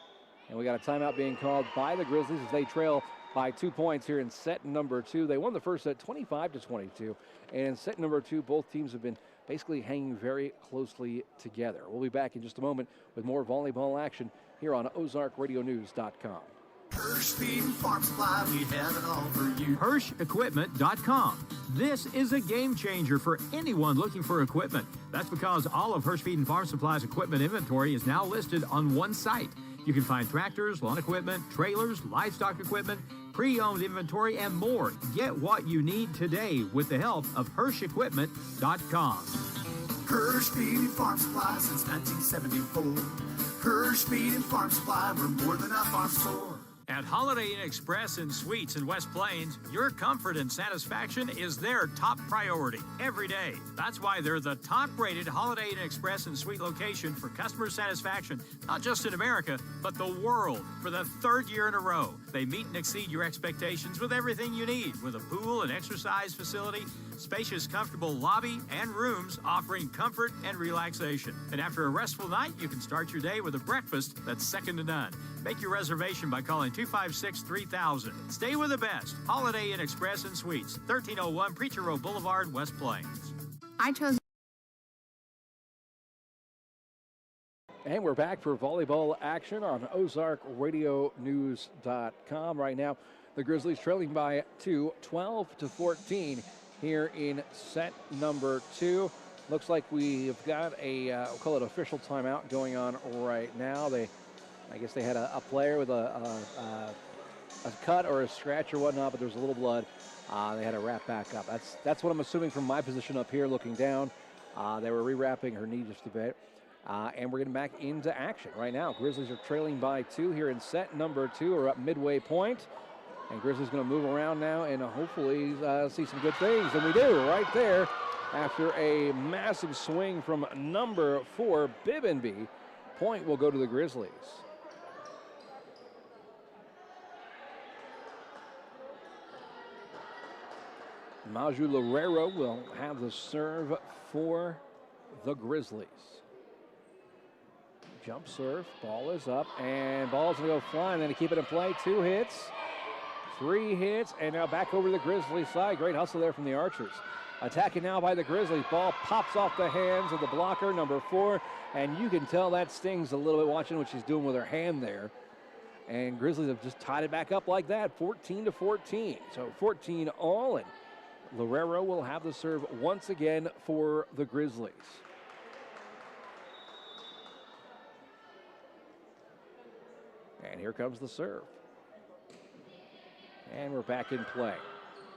And we got a timeout being called by the Grizzlies as they trail by 2 points here in set number 2. They won the first set 25-22. And in set number 2, both teams have been basically hanging very closely together. We'll be back in just a moment with more volleyball action here on OzarkRadioNews.com. Hirsch Feed and Farm Supply, we have it all for you. HirschEquipment.com. This is a game changer for anyone looking for equipment. That's because all of Hirsch Feed and Farm Supply's equipment inventory is now listed on one site. You can find tractors, lawn equipment, trailers, livestock equipment, pre-owned inventory, and more. Get what you need today with the help of HirschEquipment.com. Hirsch Feed and Farm Supply since 1974. Hirsch Feed and Farm Supply, we're more than a farm store. At Holiday Inn Express and Suites in West Plains, your comfort and satisfaction is their top priority every day. That's why they're the top-rated Holiday Inn Express and Suite location for customer satisfaction, not just in America, but the world, for the 3rd year in a row. They meet and exceed your expectations with everything you need, with a pool and exercise facility, spacious, comfortable lobby, and rooms offering comfort and relaxation. And after a restful night, you can start your day with a breakfast that's second to none. Make your reservation by calling 256-3000. Stay with the best. Holiday Inn Express and Suites, 1301 Preacher Road Boulevard, West Plains. And we're back for volleyball action on OzarkRadioNews.com. Right now, the Grizzlies trailing by 2, 12-14 here in set number 2. Looks like we've got a, we'll call it official timeout going on right now. I guess they had a player with a cut or a scratch or whatnot, but there was a little blood. They had to wrap back up. That's what I'm assuming from my position up here looking down. They were rewrapping her knee just a bit. And we're getting back into action right now. Grizzlies are trailing by 2 here in set number 2. We're up midway point. And Grizzlies going to move around now and hopefully see some good things. And we do right there after a massive swing from number 4, Bibbenby. Point will go to the Grizzlies. Maju Lorero will have the serve for the Grizzlies. Jump serve, ball is up, and ball's going to go flying. Then to keep it in play, 2 hits, 3 hits, and now back over to the Grizzlies side. Great hustle there from the Archers. Attacking now by the Grizzlies. Ball pops off the hands of the blocker, number 4, and you can tell that stings a little bit watching what she's doing with her hand there. And Grizzlies have just tied it back up like that, 14-14. So 14 all, and Lorero will have the serve once again for the Grizzlies. And here comes the serve. And we're back in play.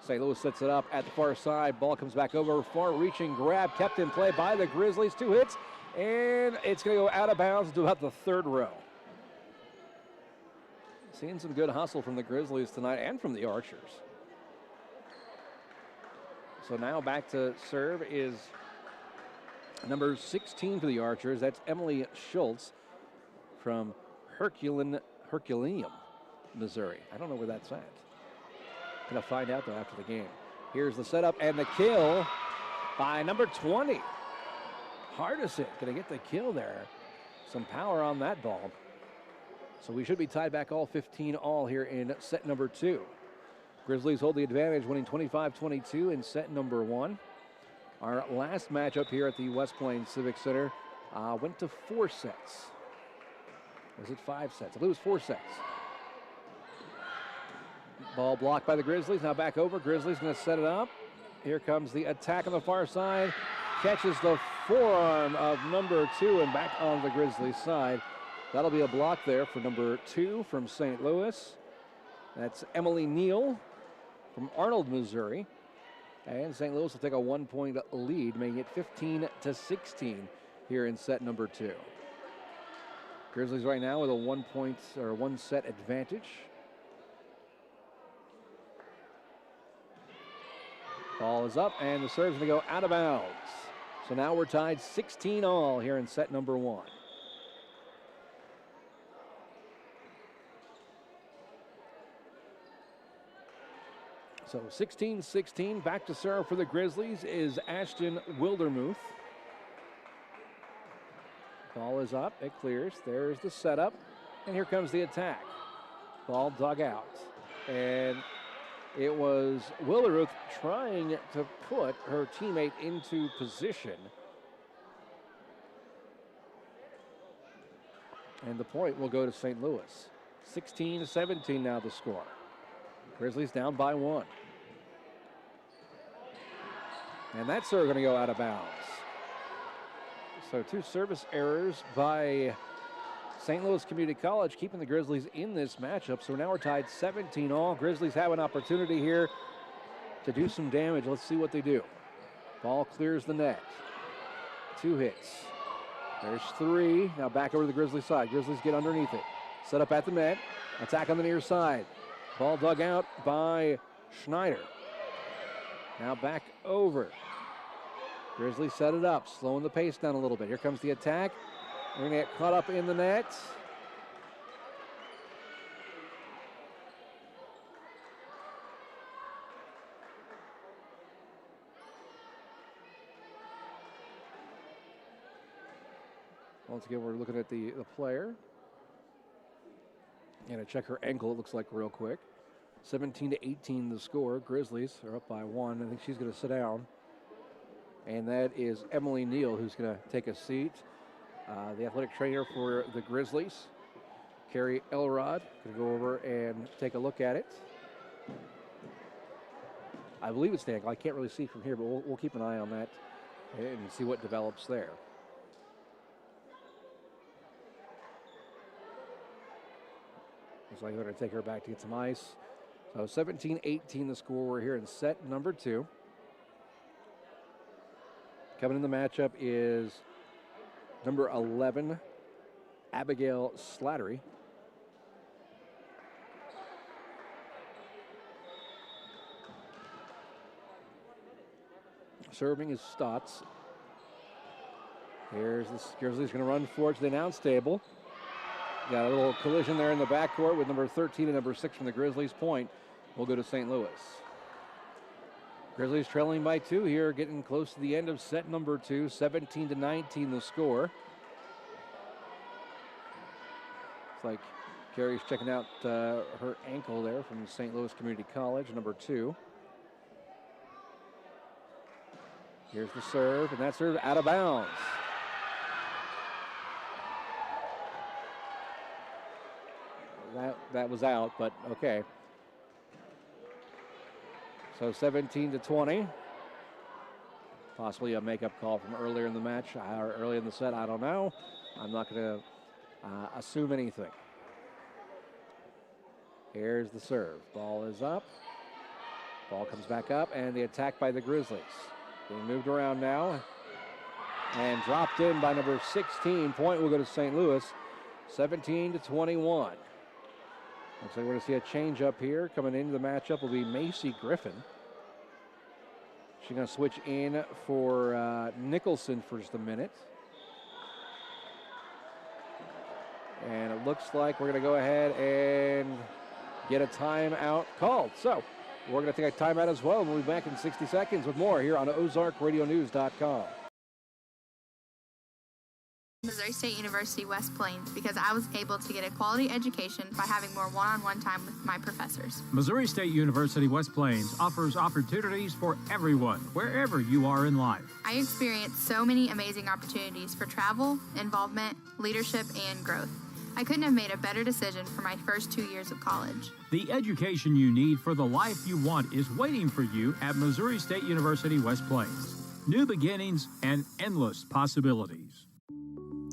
St. Louis sets it up at the far side. Ball comes back over. Far-reaching grab kept in play by the Grizzlies. 2 hits, and it's going to go out of bounds to about the 3rd row. Seeing some good hustle from the Grizzlies tonight and from the Archers. So now back to serve is number 16 for the Archers. That's Emily Schultz from Herculaneum, Missouri. I don't know where that's at. Gonna find out though after the game. Here's the setup and the kill by number 20. Hardison gonna get the kill there. Some power on that ball. So we should be tied back all 15 all here in set number 2. Grizzlies hold the advantage, winning 25-22 in set number 1. Our last matchup here at the West Plains Civic Center went to 4 sets. Was it 5 sets? I believe it was 4 sets. Ball blocked by the Grizzlies. Now back over. Grizzlies going to set it up. Here comes the attack on the far side. Catches the forearm of number 2 and back on the Grizzlies side. That'll be a block there for number 2 from St. Louis. That's Emily Neal from Arnold, Missouri. And St. Louis will take a 1-point lead, making it 15-16 here in set number 2. Grizzlies right now with a 1-set advantage. Ball is up, and the serve's going to go out of bounds. So now we're tied 16 all here in set number 1. So 16-16, back to serve for the Grizzlies is Ashton Wildermuth. Ball is up, it clears. There's the setup, and here comes the attack. Ball dug out, and it was Wildermuth trying to put her teammate into position. And the point will go to St. Louis. 16-17 now the score. Grizzlies down by 1. And that serve going to go out of bounds. So 2 service errors by St. Louis Community College, keeping the Grizzlies in this matchup. So now we're tied 17 all. Grizzlies have an opportunity here to do some damage. Let's see what they do. Ball clears the net. 2 hits. There's 3. Now back over to the Grizzlies side. Grizzlies get underneath it. Set up at the net. Attack on the near side. Ball dug out by Schneider. Now back over. Grizzlies set it up, slowing the pace down a little bit. Here comes the attack. We're going to get caught up in the net. Once again, we're looking at the player. And to check her ankle, it looks like real quick. 17-18 the score. Grizzlies are up by 1. I think she's going to sit down. And that is Emily Neal, who's going to take a seat. The athletic trainer for the Grizzlies, Carrie Elrod, going to go over and take a look at it. I believe it's the ankle. I can't really see from here, but we'll keep an eye on that and see what develops there. Looks like they're going to take her back to get some ice. So 17-18 the score. We're here in set number 2. Coming in the matchup is number 11, Abigail Slattery. Serving is Stotts. Here's this Grizzlies going to run forward to the announce table. Got a little collision there in the backcourt with number 13 and number 6 from the Grizzlies. Point will go to St. Louis. Grizzlies trailing by 2 here, getting close to the end of set number 2. 17-19 the score. It's like Carrie's checking out her ankle there from St. Louis Community College, number 2. Here's the serve, and that serve out of bounds. That was out, but okay. So 17-20. Possibly a makeup call from earlier in the match or early in the set. I don't know. I'm not going to assume anything. Here's the serve. Ball is up. Ball comes back up, and the attack by the Grizzlies. Being moved around now and dropped in by number 16. Point will go to St. Louis. 17-21. Looks like we're going to see a change up here. Coming into the matchup will be Macy Griffin. She's going to switch in for Nicholson for just a minute. And it looks like we're going to go ahead and get a timeout called. So we're going to take a timeout as well. We'll be back in 60 seconds with more here on OzarkRadioNews.com. Missouri State University West Plains because I was able to get a quality education by having more one-on-one time with my professors. Missouri State University West Plains offers opportunities for everyone, wherever you are in life. I experienced so many amazing opportunities for travel, involvement, leadership, and growth. I couldn't have made a better decision for my first 2 years of college. The education you need for the life you want is waiting for you at Missouri State University West Plains. New beginnings and endless possibilities.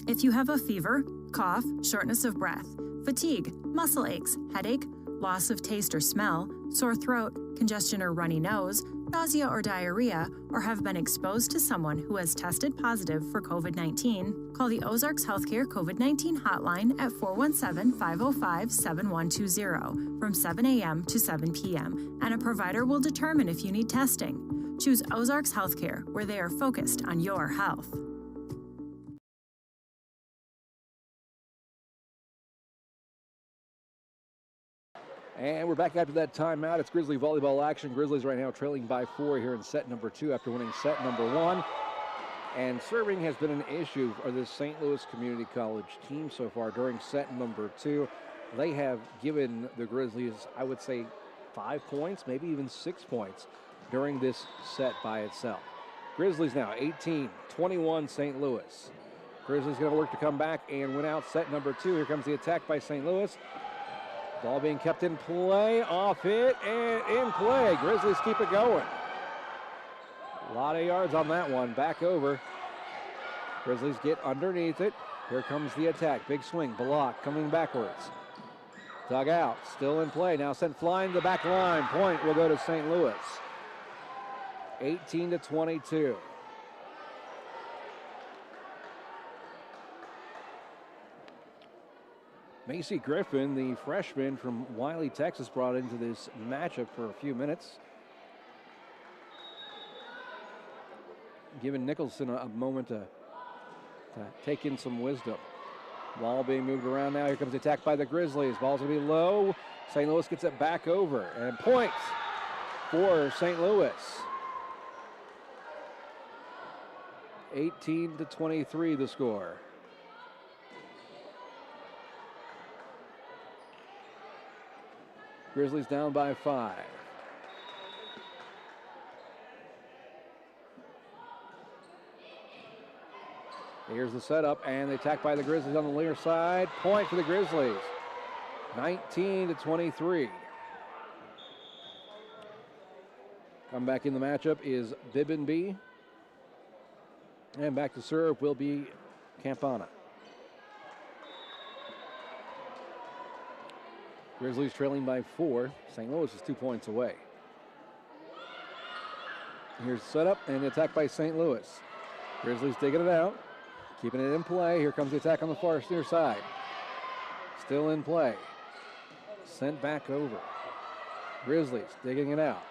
If you have a fever, cough, shortness of breath, fatigue, muscle aches, headache, loss of taste or smell, sore throat, congestion or runny nose, nausea or diarrhea, or have been exposed to someone who has tested positive for COVID-19, call the Ozarks Healthcare COVID-19 hotline at 417-505-7120 from 7 a.m. to 7 p.m., and a provider will determine if you need testing. Choose Ozarks Healthcare, where they are focused on your health. And we're back after that timeout. It's Grizzly Volleyball action. Grizzlies right now trailing by 4 here in set number 2 after winning set number 1. And serving has been an issue for the St. Louis Community College team so far during set number 2. They have given the Grizzlies, I would say, 5 points, maybe even 6 points during this set by itself. Grizzlies now 18-21 St. Louis. Grizzlies going to work to come back and win out set number 2. Here comes the attack by St. Louis. Ball being kept in play, off it, and in play. Grizzlies keep it going. A lot of yards on that one. Back over. Grizzlies get underneath it. Here comes the attack. Big swing. Block coming backwards. Dug out. Still in play. Now sent flying to the back line. Point will go to St. Louis. 18-22. Macy Griffin, the freshman from Wiley, Texas, brought into this matchup for a few minutes. Giving Nicholson a moment to take in some wisdom. Ball being moved around now. Here comes the attack by the Grizzlies. Ball's going to be low. St. Louis gets it back over. And points for St. Louis. 18-23 the score. Grizzlies down by 5. Here's the setup and the attack by the Grizzlies on the near side. Point for the Grizzlies. 19-23. Come back in the matchup is Bibbenby. And back to serve will be Campana. Grizzlies trailing by 4. St. Louis is 2 points away. Here's the setup and the attack by St. Louis. Grizzlies digging it out, keeping it in play. Here comes the attack on the far near side. Still in play. Sent back over. Grizzlies digging it out.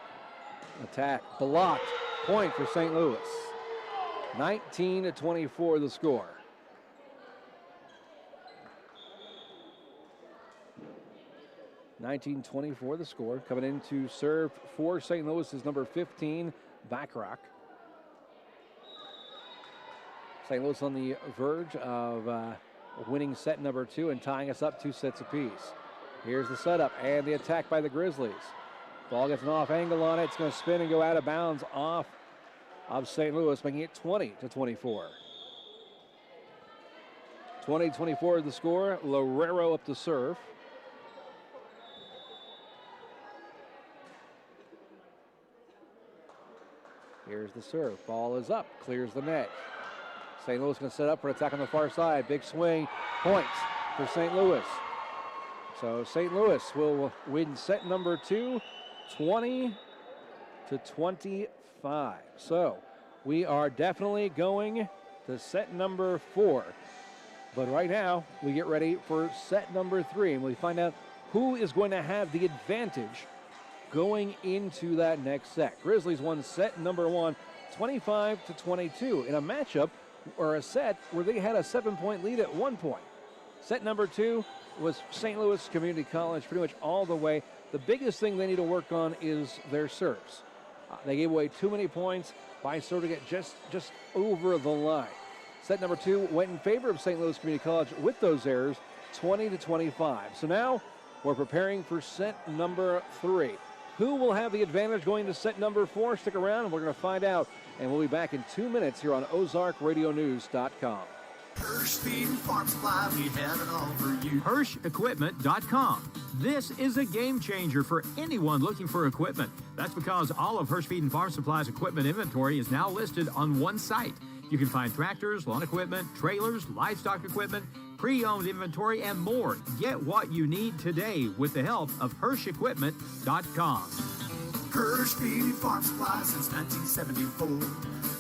Attack blocked. Point for St. Louis. 19-24 the score. (19-24) the score. Coming in to serve for St. Louis is number 15, Backrock. St. Louis on the verge of winning set number 2 and tying us up 2 sets apiece. Here's the setup and the attack by the Grizzlies. Ball gets an off angle on it. It's going to spin and go out of bounds off of St. Louis, making it 20-24. 20-24 the score. Lorero up to serve. Here's the serve. Ball is up. Clears the net. St. Louis going to set up for an attack on the far side. Big swing. Points for St. Louis. So St. Louis will win set number 2, 20-25. So we are definitely going to set number 4. But right now, we get ready for set number 3. And we find out who is going to have the advantage going into that next set. Grizzlies won set number 1, 25-22 in a matchup or a set where they had a 7-point lead at one point. Set number 2 was St. Louis Community College pretty much all the way. The biggest thing they need to work on is their serves. They gave away too many points by serving it just over the line. Set number 2 went in favor of St. Louis Community College with those errors, 20-25. So now we're preparing for set number 3. Who will have the advantage going to set number 4? Stick around, we're going to find out. And we'll be back in 2 minutes here on OzarkRadioNews.com. Hirsch Feed and Farm Supply, we have it all for you. HirschEquipment.com. This is a game changer for anyone looking for equipment. That's because all of Hirsch Feed and Farm Supply's equipment inventory is now listed on one site. You can find tractors, lawn equipment, trailers, livestock equipment, pre-owned inventory, and more. Get what you need today with the help of HirschEquipment.com. Hirsch Feed and Farm Supply since 1974.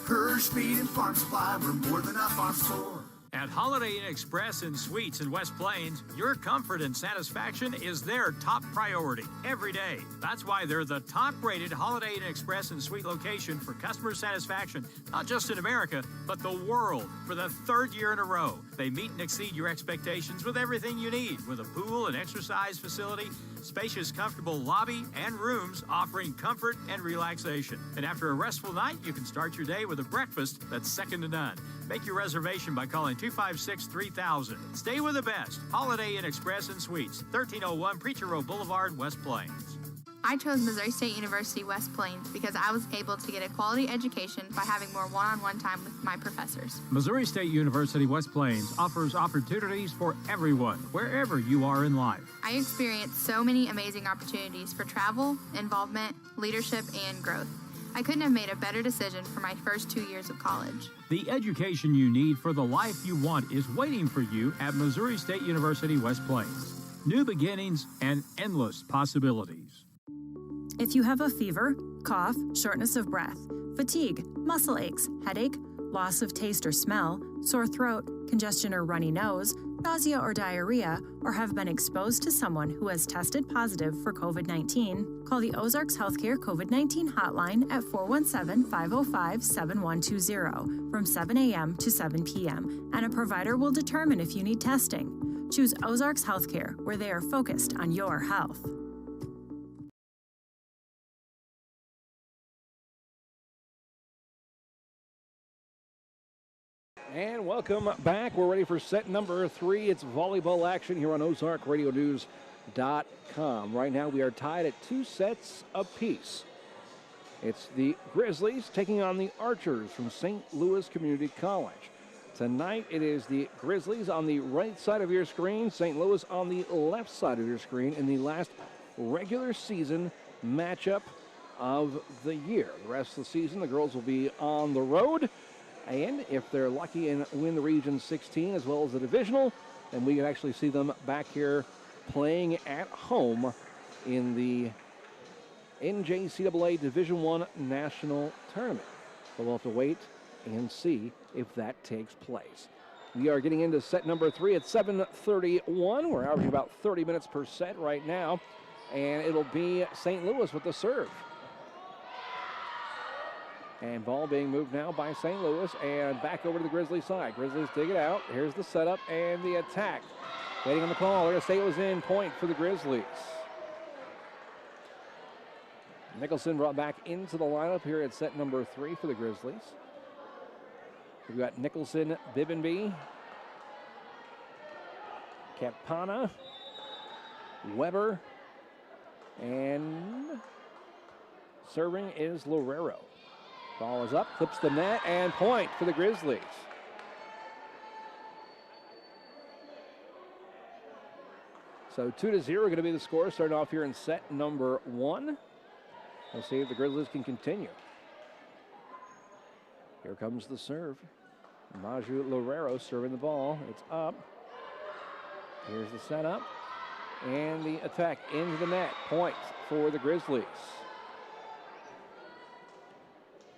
Hirsch Feed and Farm Supply, we're more than a farm store. At Holiday Inn Express and Suites in West Plains, your comfort and satisfaction is their top priority every day. That's why they're the top-rated Holiday Inn Express and Suite location for customer satisfaction, not just in America, but the world, for the 3rd year in a row. They meet and exceed your expectations with everything you need, with a pool and exercise facility, spacious, comfortable lobby, and rooms offering comfort and relaxation. And after a restful night, you can start your day with a breakfast that's second to none. Make your reservation by calling 256-3000. Stay with the best. Holiday Inn Express and Suites, 1301 Preacher Road Boulevard, West Plains. I chose Missouri State University West Plains because I was able to get a quality education by having more one-on-one time with my professors. Missouri State University West Plains offers opportunities for everyone, wherever you are in life. I experienced so many amazing opportunities for travel, involvement, leadership, and growth. I couldn't have made a better decision for my first 2 years of college. The education you need for the life you want is waiting for you at Missouri State University West Plains. New beginnings and endless possibilities. If you have a fever, cough, shortness of breath, fatigue, muscle aches, headache, loss of taste or smell, sore throat, congestion or runny nose, nausea or diarrhea, or have been exposed to someone who has tested positive for COVID-19, call the Ozarks Healthcare COVID-19 hotline at 417-505-7120 from 7 a.m. to 7 p.m., and a provider will determine if you need testing. Choose Ozarks Healthcare, where they are focused on your health. And welcome back. We're ready for set number 3. It's volleyball action here on OzarkRadioNews.com. Right now we are tied at 2 sets apiece. It's the Grizzlies taking on the Archers from St. Louis Community College. Tonight it is the Grizzlies on the right side of your screen, St. Louis on the left side of your screen in the last regular season matchup of the year. The rest of the season the girls will be on the road. And if they're lucky and win the Region 16 as well as the Divisional, then we can actually see them back here playing at home in the NJCAA Division I National Tournament. But we'll have to wait and see if that takes place. We are getting into set number 3 at 7:31. We're averaging about 30 minutes per set right now. And it'll be St. Louis with the serve. And ball being moved now by St. Louis and back over to the Grizzlies side. Grizzlies dig it out. Here's the setup and the attack. Waiting on the call. They're going to say it was in. Point for the Grizzlies. Nicholson brought back into the lineup here at set number 3 for the Grizzlies. We've got Nicholson, Bibbenby, Campana, Weber, and serving is Lorero. Ball is up, clips the net, and point for the Grizzlies. So 2-0 going to be the score starting off here in set number 1. We'll see if the Grizzlies can continue. Here comes the serve. Maju Lorero serving the ball. It's up. Here's the setup. And the attack into the net. Points for the Grizzlies.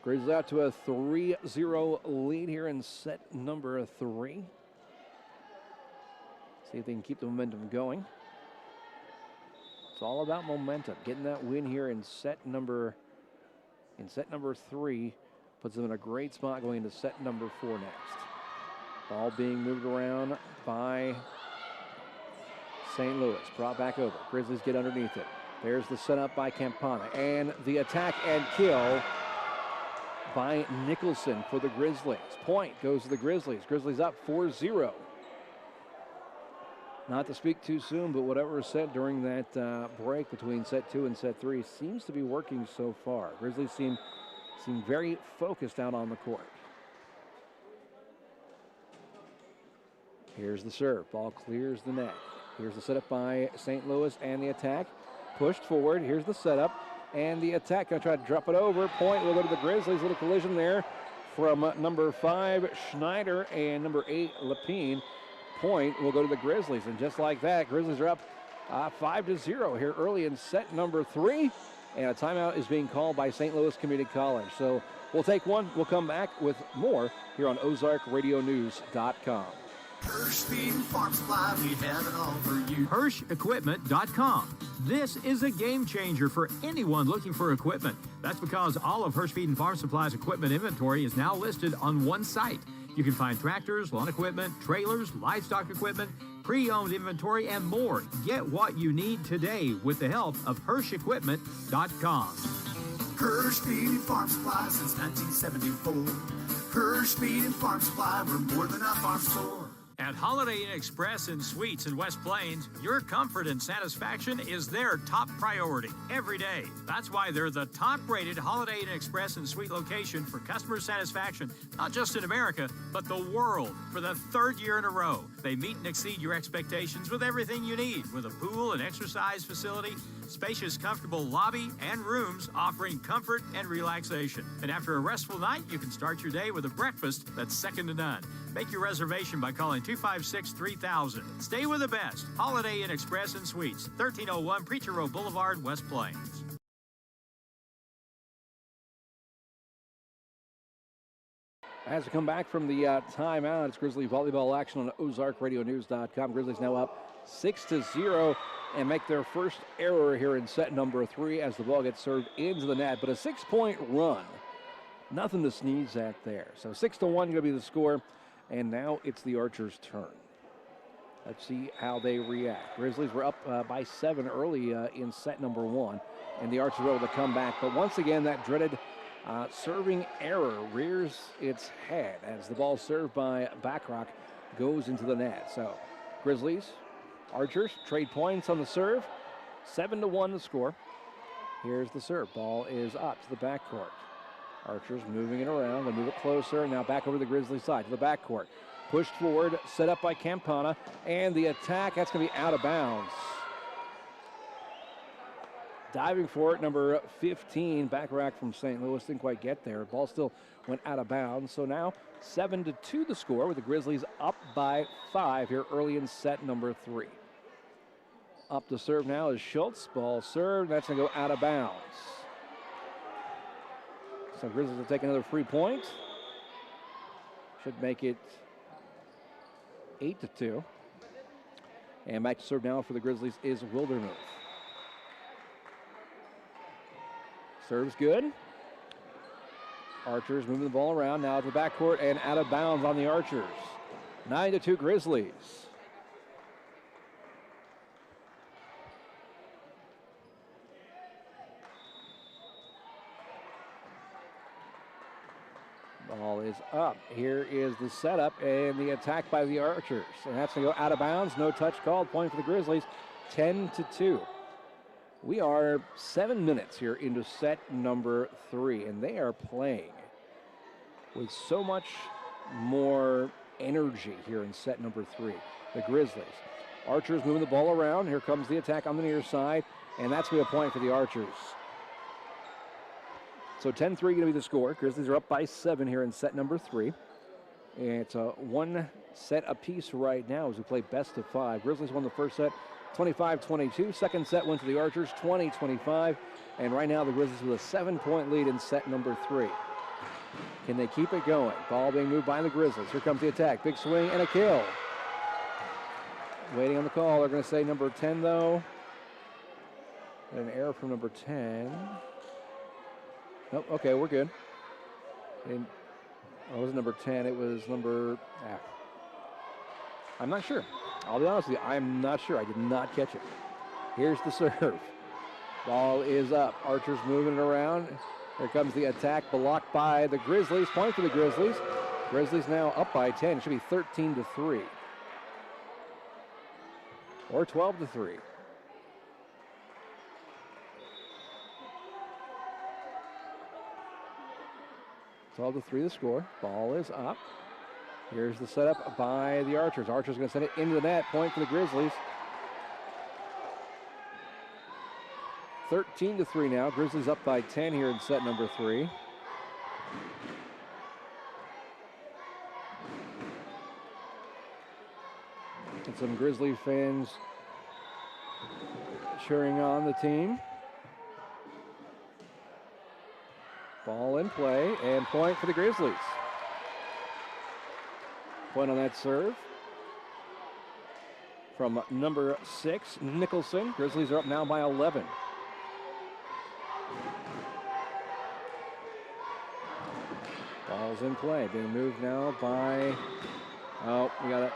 Grizzlies out to a 3-0 lead here in set number 3. See if they can keep the momentum going. It's all about momentum. Getting that win here in set number 3 puts them in a great spot going into set number 4 next. Ball being moved around by St. Louis. Brought back over. Grizzlies get underneath it. There's the setup by Campana. And the attack and kill by Nicholson for the Grizzlies. Point goes to the Grizzlies. Grizzlies up 4-0. Not to speak too soon, but whatever was said during that break between set 2 and set 3 seems to be working so far. Grizzlies seem very focused out on the court. Here's the serve. Ball clears the net. Here's the setup by St. Louis and the attack. Pushed forward. Here's the setup and the attack. Going to try to drop it over. Point will go to the Grizzlies. Little collision there from number 5, Schneider, and number 8, Lapine. Point will go to the Grizzlies. And just like that, Grizzlies are up 5-0 here early in set number 3. And a timeout is being called by St. Louis Community College. So we'll take one. We'll come back with more here on OzarkRadioNews.com. Hirsch Feed and Farm Supply, we have it all for you. HirschEquipment.com. This is a game changer for anyone looking for equipment. That's because all of Hirsch Feed and Farm Supply's equipment inventory is now listed on one site. You can find tractors, lawn equipment, trailers, livestock equipment, pre-owned inventory, and more. Get what you need today with the help of HirschEquipment.com. Hirsch Feed and Farm Supply since 1974. Hirsch Feed and Farm Supply, we're more than a farm store. At Holiday Inn Express and Suites in West Plains, your comfort and satisfaction is their top priority every day. That's why they're the top-rated Holiday Inn Express and Suite location for customer satisfaction, not just in America, but the world, for the 3rd year in a row. They meet and exceed your expectations with everything you need, with a pool and exercise facility, spacious, comfortable lobby, and rooms offering comfort and relaxation. And after a restful night, you can start your day with a breakfast that's second to none. Make your reservation by calling 256-3000. Stay with the best. Holiday Inn Express and Suites, 1301 Preacher Road Boulevard, West Plains. As we come back from the timeout, it's Grizzly Volleyball action on OzarkRadioNews.com. Grizzlies now up 6-0 and make their first error here in set number 3 as the ball gets served into the net. But a 6-point run, nothing to sneeze at there. So 6-1 going to be the score, and now it's the Archers' turn. Let's see how they react. Grizzlies were up by 7 early in set number 1, and the Archers were able to come back. But once again, that dreaded serving error rears its head as the ball served by Backrock goes into the net. So Grizzlies, Archers trade points on the serve. 7-1 the score. Here's the serve. Ball is up to the backcourt. Archers moving it around. They move it closer. Now back over the Grizzly side to the backcourt. Pushed forward, set up by Campana. And the attack, that's going to be out of bounds. Diving for it, number 15, back rack from St. Louis. Didn't quite get there. Ball still went out of bounds. So now 7-2 the score with the Grizzlies up by 5 here early in set number 3. Up to serve now is Schultz. Ball served. That's going to go out of bounds. So Grizzlies will take another free point. Should make it 8-2. And back to serve now for the Grizzlies is Wildermuth. Serves good. Archers moving the ball around now to the backcourt and out of bounds on the Archers. 9-2 Grizzlies. Ball is up. Here is the setup and the attack by the Archers. And that's going to go out of bounds. No touch called. Point for the Grizzlies. 10-2. We are 7 minutes here into set number 3, and they are playing with so much more energy here in set number 3. The Grizzlies. Archers moving the ball around. Here comes the attack on the near side, and that's going to be a point for the Archers. So 10-3 going to be the score. Grizzlies are up by 7 here in set number 3. And it's a 1 set apiece right now as we play best of 5. Grizzlies won the first set 25-22. Second set went to the Archers 20-25. And right now the Grizzlies with a 7-point lead in set number 3. Can they keep it going? Ball being moved by the Grizzlies. Here comes the attack. Big swing and a kill. Waiting on the call. They're going to say number 10 though. An error from number 10. Nope, okay, we're good. And it wasn't number 10, it was number, I'm not sure. I'll be honest with you, I'm not sure. I did not catch it. Here's the serve. Ball is up. Archers moving it around. Here comes the attack, blocked by the Grizzlies. Point for the Grizzlies. Grizzlies now up by 10. It should be 13-3. Or 12-3. 12-3 the score. Ball is up. Here's the setup by the Archers. Archers going to send it into the net. Point for the Grizzlies. 13-3 now. Grizzlies up by 10 here in set number 3. And some Grizzly fans cheering on the team. Ball in play, and point for the Grizzlies. Point on that serve from number 6, Nicholson. Grizzlies are up now by 11. Ball's in play, being moved now by, we got it.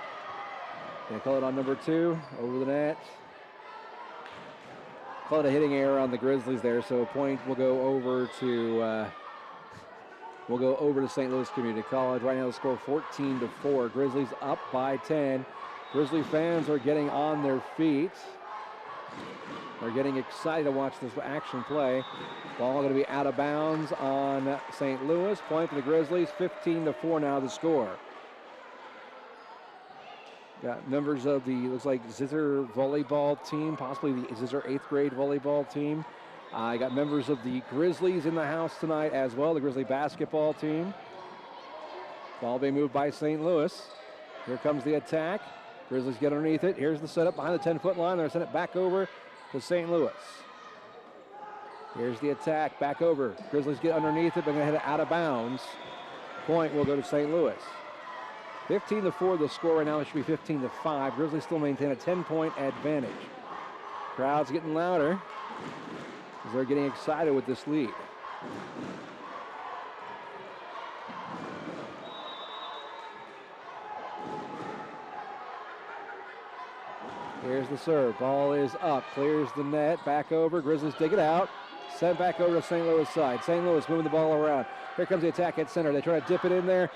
Gonna call it on number 2, over the net. Call it a hitting error on the Grizzlies there, so a point will go over to St. Louis Community College. Right now the score 14-4. Grizzlies up by 10. Grizzly fans are getting on their feet. They're getting excited to watch this action play. Ball going to be out of bounds on St. Louis. Point for the Grizzlies. 15-4 now the score. Got members of the, looks like, Zizzer volleyball team, possibly the Zizzer 8th grade volleyball team. I got members of the Grizzlies in the house tonight as well, the Grizzly basketball team. Ball being moved by St. Louis. Here comes the attack. Grizzlies get underneath it. Here's the setup behind the 10-foot line. They're sending it back over to St. Louis. Here's the attack, back over. Grizzlies get underneath it, but going to hit it out of bounds. Point will go to St. Louis. 15-4 the score right now. It should be 15-5. Grizzlies still maintain a 10-point advantage. Crowd's getting louder as they're getting excited with this lead. Here's the serve. Ball is up. Clears the net. Back over. Grizzlies dig it out. Sent back over to St. Louis side. St. Louis moving the ball around. Here comes the attack at center. They try to dip it in there.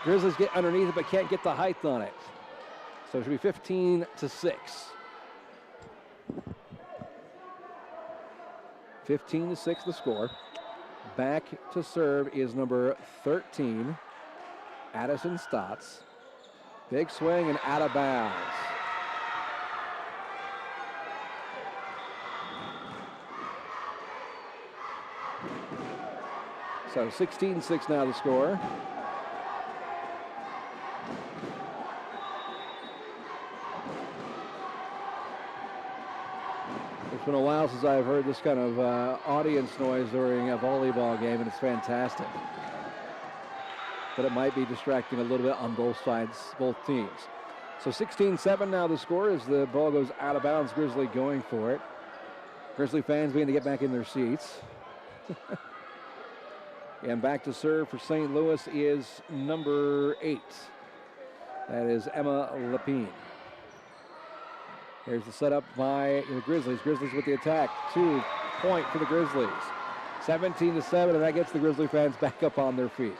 Grizzlies get underneath it but can't get the height on it. So it should be 15-6. 15-6 the score. Back to serve is number 13, Addison Stotts. Big swing and out of bounds. So 16-6 now the score. It's been a while since I've heard this kind of audience noise during a volleyball game, and it's fantastic. But it might be distracting a little bit on both sides, both teams. So 16-7 now the score as the ball goes out of bounds. Grizzly going for it. Grizzly fans beginning to get back in their seats. And back to serve for St. Louis is number 8. That is Emma Lepine. Here's the setup by the Grizzlies. Grizzlies with the attack. 2-point for the Grizzlies. 17-7, and that gets the Grizzly fans back up on their feet.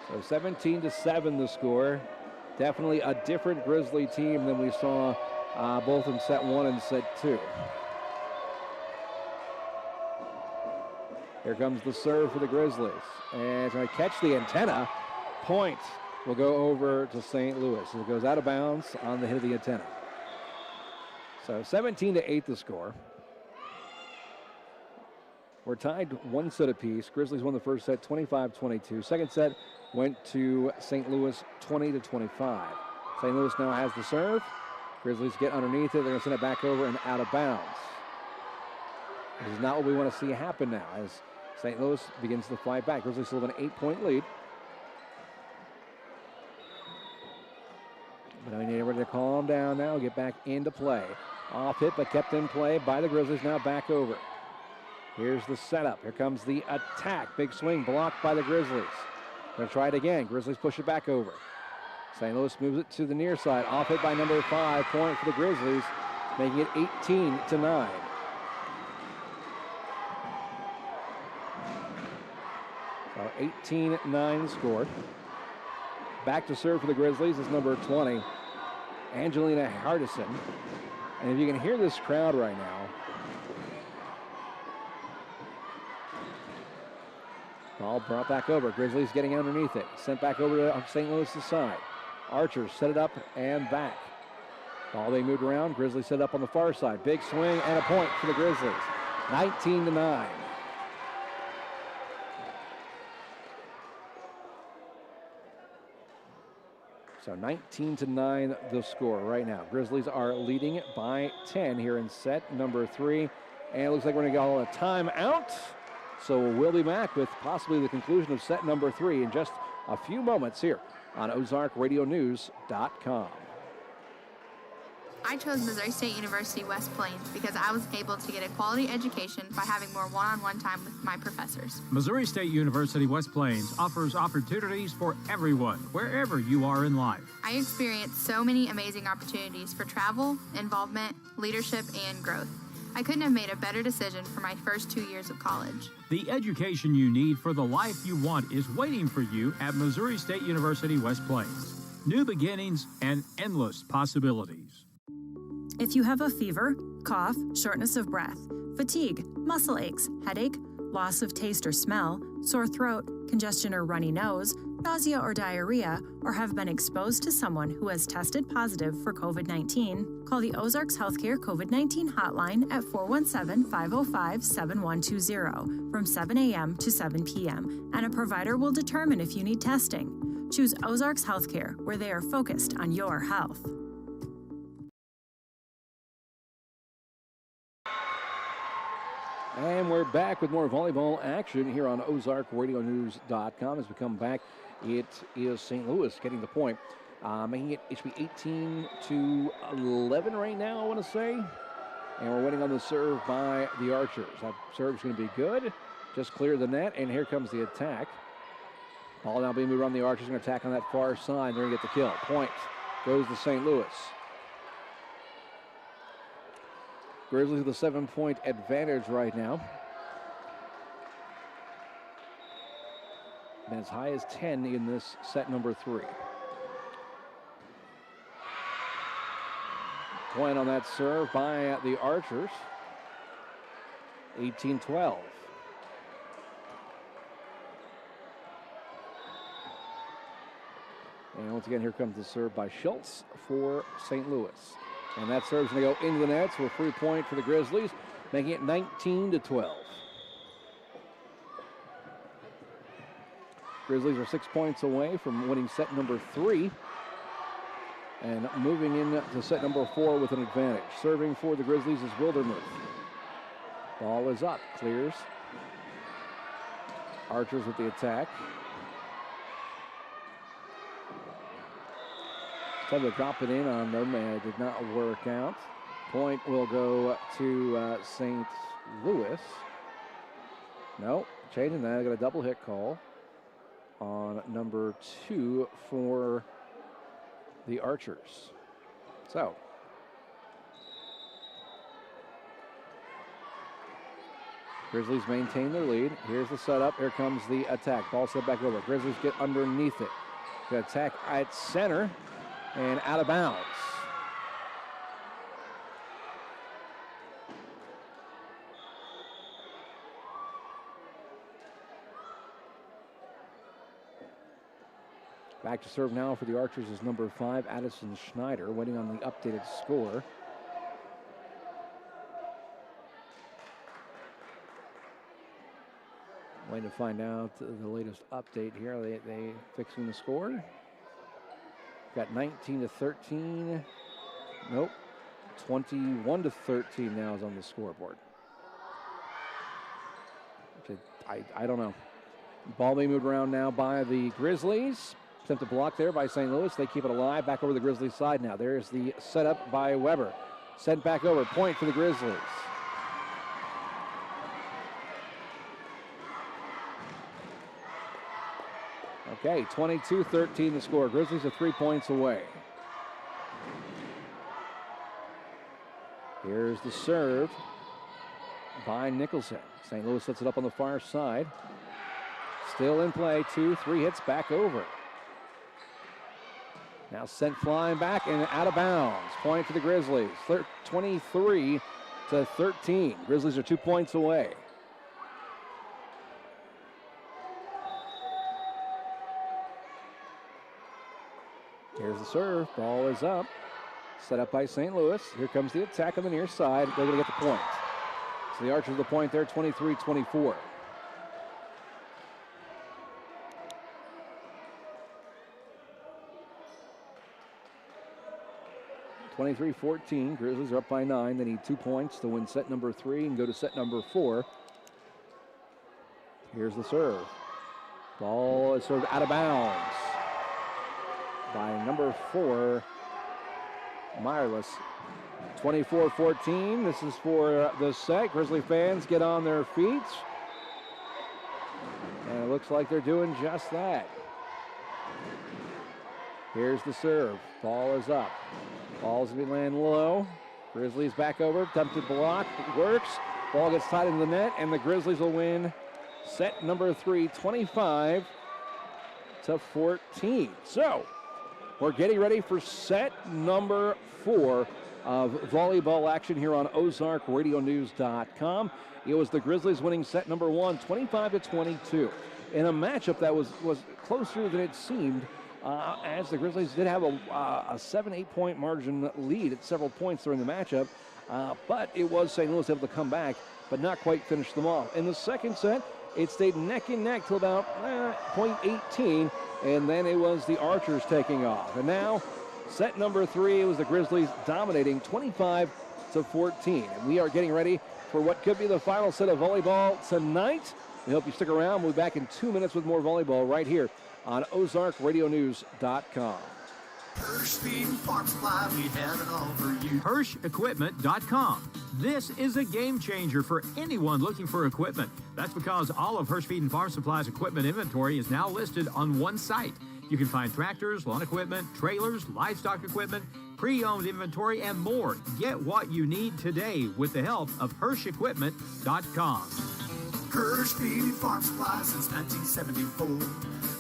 So 17-7 the score. Definitely a different Grizzly team than we saw both in set 1 and set 2. Here comes the serve for the Grizzlies. And it's going to catch the antenna. Point will go over to St. Louis. It goes out of bounds on the hit of the antenna. So 17-8 the score. We're tied 1 set apiece. Grizzlies won the first set 25-22. Second set went to St. Louis 20-25. St. Louis now has the serve. Grizzlies get underneath it. They're going to send it back over and out of bounds. This is not what we want to see happen now as St. Louis begins to fight back. Grizzlies still have an 8-point lead. But I need everybody to calm down now, get back into play. Off hit, but kept in play by the Grizzlies, now back over. Here's the setup. Here comes the attack. Big swing blocked by the Grizzlies. Going to try it again. Grizzlies push it back over. St. Louis moves it to the near side. Off hit by number 5. Point for the Grizzlies, making it 18-9. So 18-9 scored. Back to serve for the Grizzlies is number 20, Angelina Hardison. And if you can hear this crowd right now, ball brought back over. Grizzlies getting underneath it. Sent back over to St. Louis' side. Archers set it up and back. Ball being moved around. Grizzlies set up on the far side. Big swing and a point for the Grizzlies. 19-9. So 19-9 the score right now. Grizzlies are leading by 10 here in set number 3. And it looks like we're going to go a timeout. So we'll be back with possibly the conclusion of set number 3 in just a few moments here on OzarkRadioNews.com. I chose Missouri State University West Plains because I was able to get a quality education by having more one-on-one time with my professors. Missouri State University West Plains offers opportunities for everyone, wherever you are in life. I experienced so many amazing opportunities for travel, involvement, leadership, and growth. I couldn't have made a better decision for my first 2 years of college. The education you need for the life you want is waiting for you at Missouri State University West Plains. New beginnings and endless possibilities. If you have a fever, cough, shortness of breath, fatigue, muscle aches, headache, loss of taste or smell, sore throat, congestion or runny nose, nausea or diarrhea, or have been exposed to someone who has tested positive for COVID-19, call the Ozarks Healthcare COVID-19 hotline at 417-505-7120 from 7 a.m. to 7 p.m., and a provider will determine if you need testing. Choose Ozarks Healthcare, where they are focused on your health. And we're back with more volleyball action here on OzarkRadioNews.com. As we come back, it is St. Louis getting the point, making it should be 18-11 right now, I want to say. And we're winning on the serve by the Archers. That serve's going to be good. Just cleared the net, and here comes the attack. Ball now being moved around. The Archers going to attack on that far side. They're going to get the kill. Point goes to St. Louis. Grizzlies with a 7-point advantage right now. Been as high as 10 in this set number 3. Point on that serve by the Archers. 18-12. And once again, here comes the serve by Schultz for St. Louis. And that serve's going to go into the net, so a free point for the Grizzlies, making it 19-12. Grizzlies are 6 points away from winning set number 3 and moving into set number 4 with an advantage. Serving for the Grizzlies is Wildermuth. Ball is up, clears. Archers with the attack. Tried to drop it in on them and it did not work out. Point will go to St. Louis. No, changing that. I got a double hit call on number 2 for the Archers. So, Grizzlies maintain their lead. Here's the setup. Here comes the attack. Ball set back over. Grizzlies get underneath it. The attack at center and out of bounds. Back to serve now for the Archers is number 5, Addison Schneider, waiting on the updated score. Waiting to find out the latest update here. They fixing the score. Got 19-13. Nope. 21-13 now is on the scoreboard. I don't know. Ball being moved around now by the Grizzlies. Attempted block there by St. Louis. They keep it alive. Back over the Grizzlies side now. There's the setup by Weber. Sent back over. Point for the Grizzlies. Okay, 22-13 the score. Grizzlies are 3 points away. Here's the serve by Nicholson. St. Louis sets it up on the far side. Still in play. 2-3 hits back over. Now sent flying back and out of bounds. Point for the Grizzlies. 23-13. Grizzlies are 2 points away. Here's the serve. Ball is up. Set up by St. Louis. Here comes the attack on the near side. They're going to get the point. So the Archers the point there, 23-24. Grizzlies are up by 9. They need 2 points to win set number 3 and go to set number 4. Here's the serve. Ball is served out of bounds by number 4, Meyerless. 24-14. This is for the set. Grizzly fans get on their feet. And it looks like they're doing just that. Here's the serve. Ball is up. Ball's going to be landing low. Grizzlies back over. Attempted block. It works. Ball gets tied into the net, and the Grizzlies will win set number 3, 25-14. So, we're getting ready for set number 4 of volleyball action here on OzarkRadioNews.com. It was the Grizzlies winning set number 1, 25-22, in a matchup that was closer than it seemed. As the Grizzlies did have a 7-8 point margin lead at several points during the matchup, but it was St. Louis able to come back, but not quite finish them off. In the second set, it stayed neck and neck till about point 18, and then it was the Archers taking off. And now, set number 3, it was the Grizzlies dominating 25-14. And we are getting ready for what could be the final set of volleyball tonight. We hope you stick around. We'll be back in 2 minutes with more volleyball right here on OzarkRadioNews.com. Hirsch Feed and Farm Supply, we have it all for you. HirschEquipment.com. This is a game changer for anyone looking for equipment. That's because all of Hirsch Feed and Farm Supply's equipment inventory is now listed on one site. You can find tractors, lawn equipment, trailers, livestock equipment, pre-owned inventory, and more. Get what you need today with the help of HirschEquipment.com. Hirsch Feed and Farm Supply since 1974.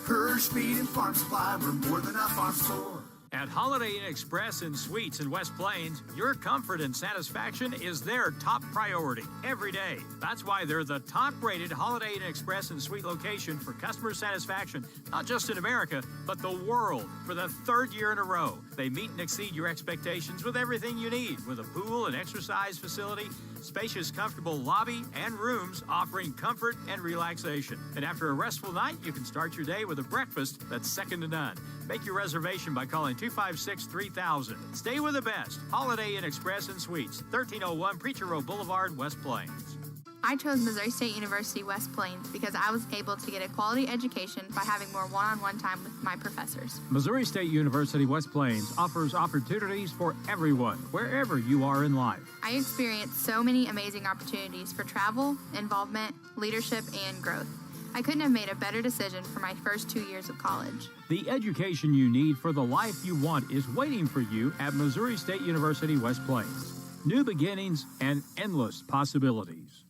Hirsch Feed and Farm Supply, we're more than a farm store. At Holiday Inn Express and Suites in West Plains, your comfort and satisfaction is their top priority every day. That's why they're the top-rated Holiday Inn Express and Suite location for customer satisfaction, not just in America, but the world. For the 3rd year in a row, they meet and exceed your expectations with everything you need, with a pool and exercise facility, Spacious, comfortable lobby and rooms offering comfort and relaxation. And after a restful night, you can start your day with a breakfast that's second to none. Make your reservation by calling 256-3000. Stay with the best. Holiday Inn Express and Suites, 1301 Preacher Row Boulevard, West Plains. I chose Missouri State University West Plains because I was able to get a quality education by having more one-on-one time with my professors. Missouri State University West Plains offers opportunities for everyone, wherever you are in life. I experienced so many amazing opportunities for travel, involvement, leadership, and growth. I couldn't have made a better decision for my first 2 years of college. The education you need for the life you want is waiting for you at Missouri State University West Plains. New beginnings and endless possibilities.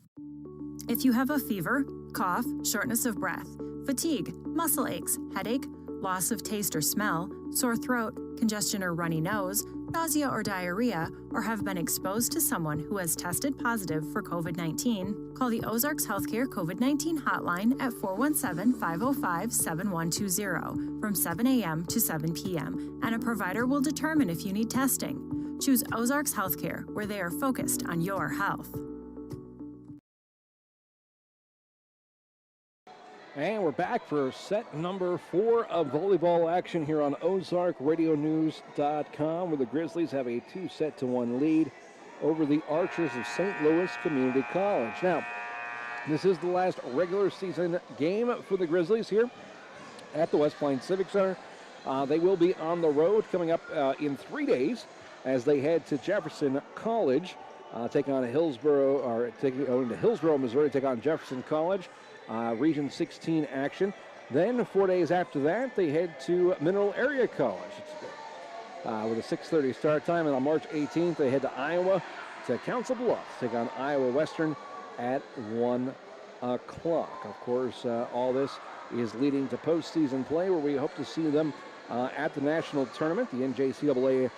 If you have a fever, cough, shortness of breath, fatigue, muscle aches, headache, loss of taste or smell, sore throat, congestion or runny nose, nausea or diarrhea, or have been exposed to someone who has tested positive for COVID-19, call the Ozarks Healthcare COVID-19 hotline at 417-505-7120 from 7 a.m. to 7 p.m., and a provider will determine if you need testing. Choose Ozarks Healthcare, where they are focused on your health. And we're back for set number 4 of volleyball action here on OzarkRadioNews.com, where the Grizzlies have a 2-1 lead over the Archers of St. Louis Community College. Now, this is the last regular season game for the Grizzlies here at the West Plains Civic Center. They will be on the road coming up in 3 days as they head to Jefferson College, take on Hillsborough, or going to Hillsborough, Missouri, take on Jefferson College. Region 16 action. Then 4 days after that, they head to Mineral Area College with a 6:30 start time. And on March 18th, they head to Iowa to Council Bluffs, take on Iowa Western at 1 o'clock. Of course, all this is leading to postseason play, where we hope to see them at the national tournament, the NJCAA